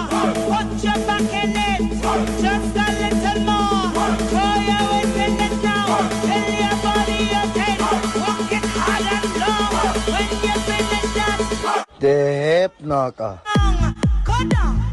Put your back in it. Just a little more. Throw your weight in it now. Tell your body you're dead. Walk it hard and long. When you finish that The hip knocker. song, go down.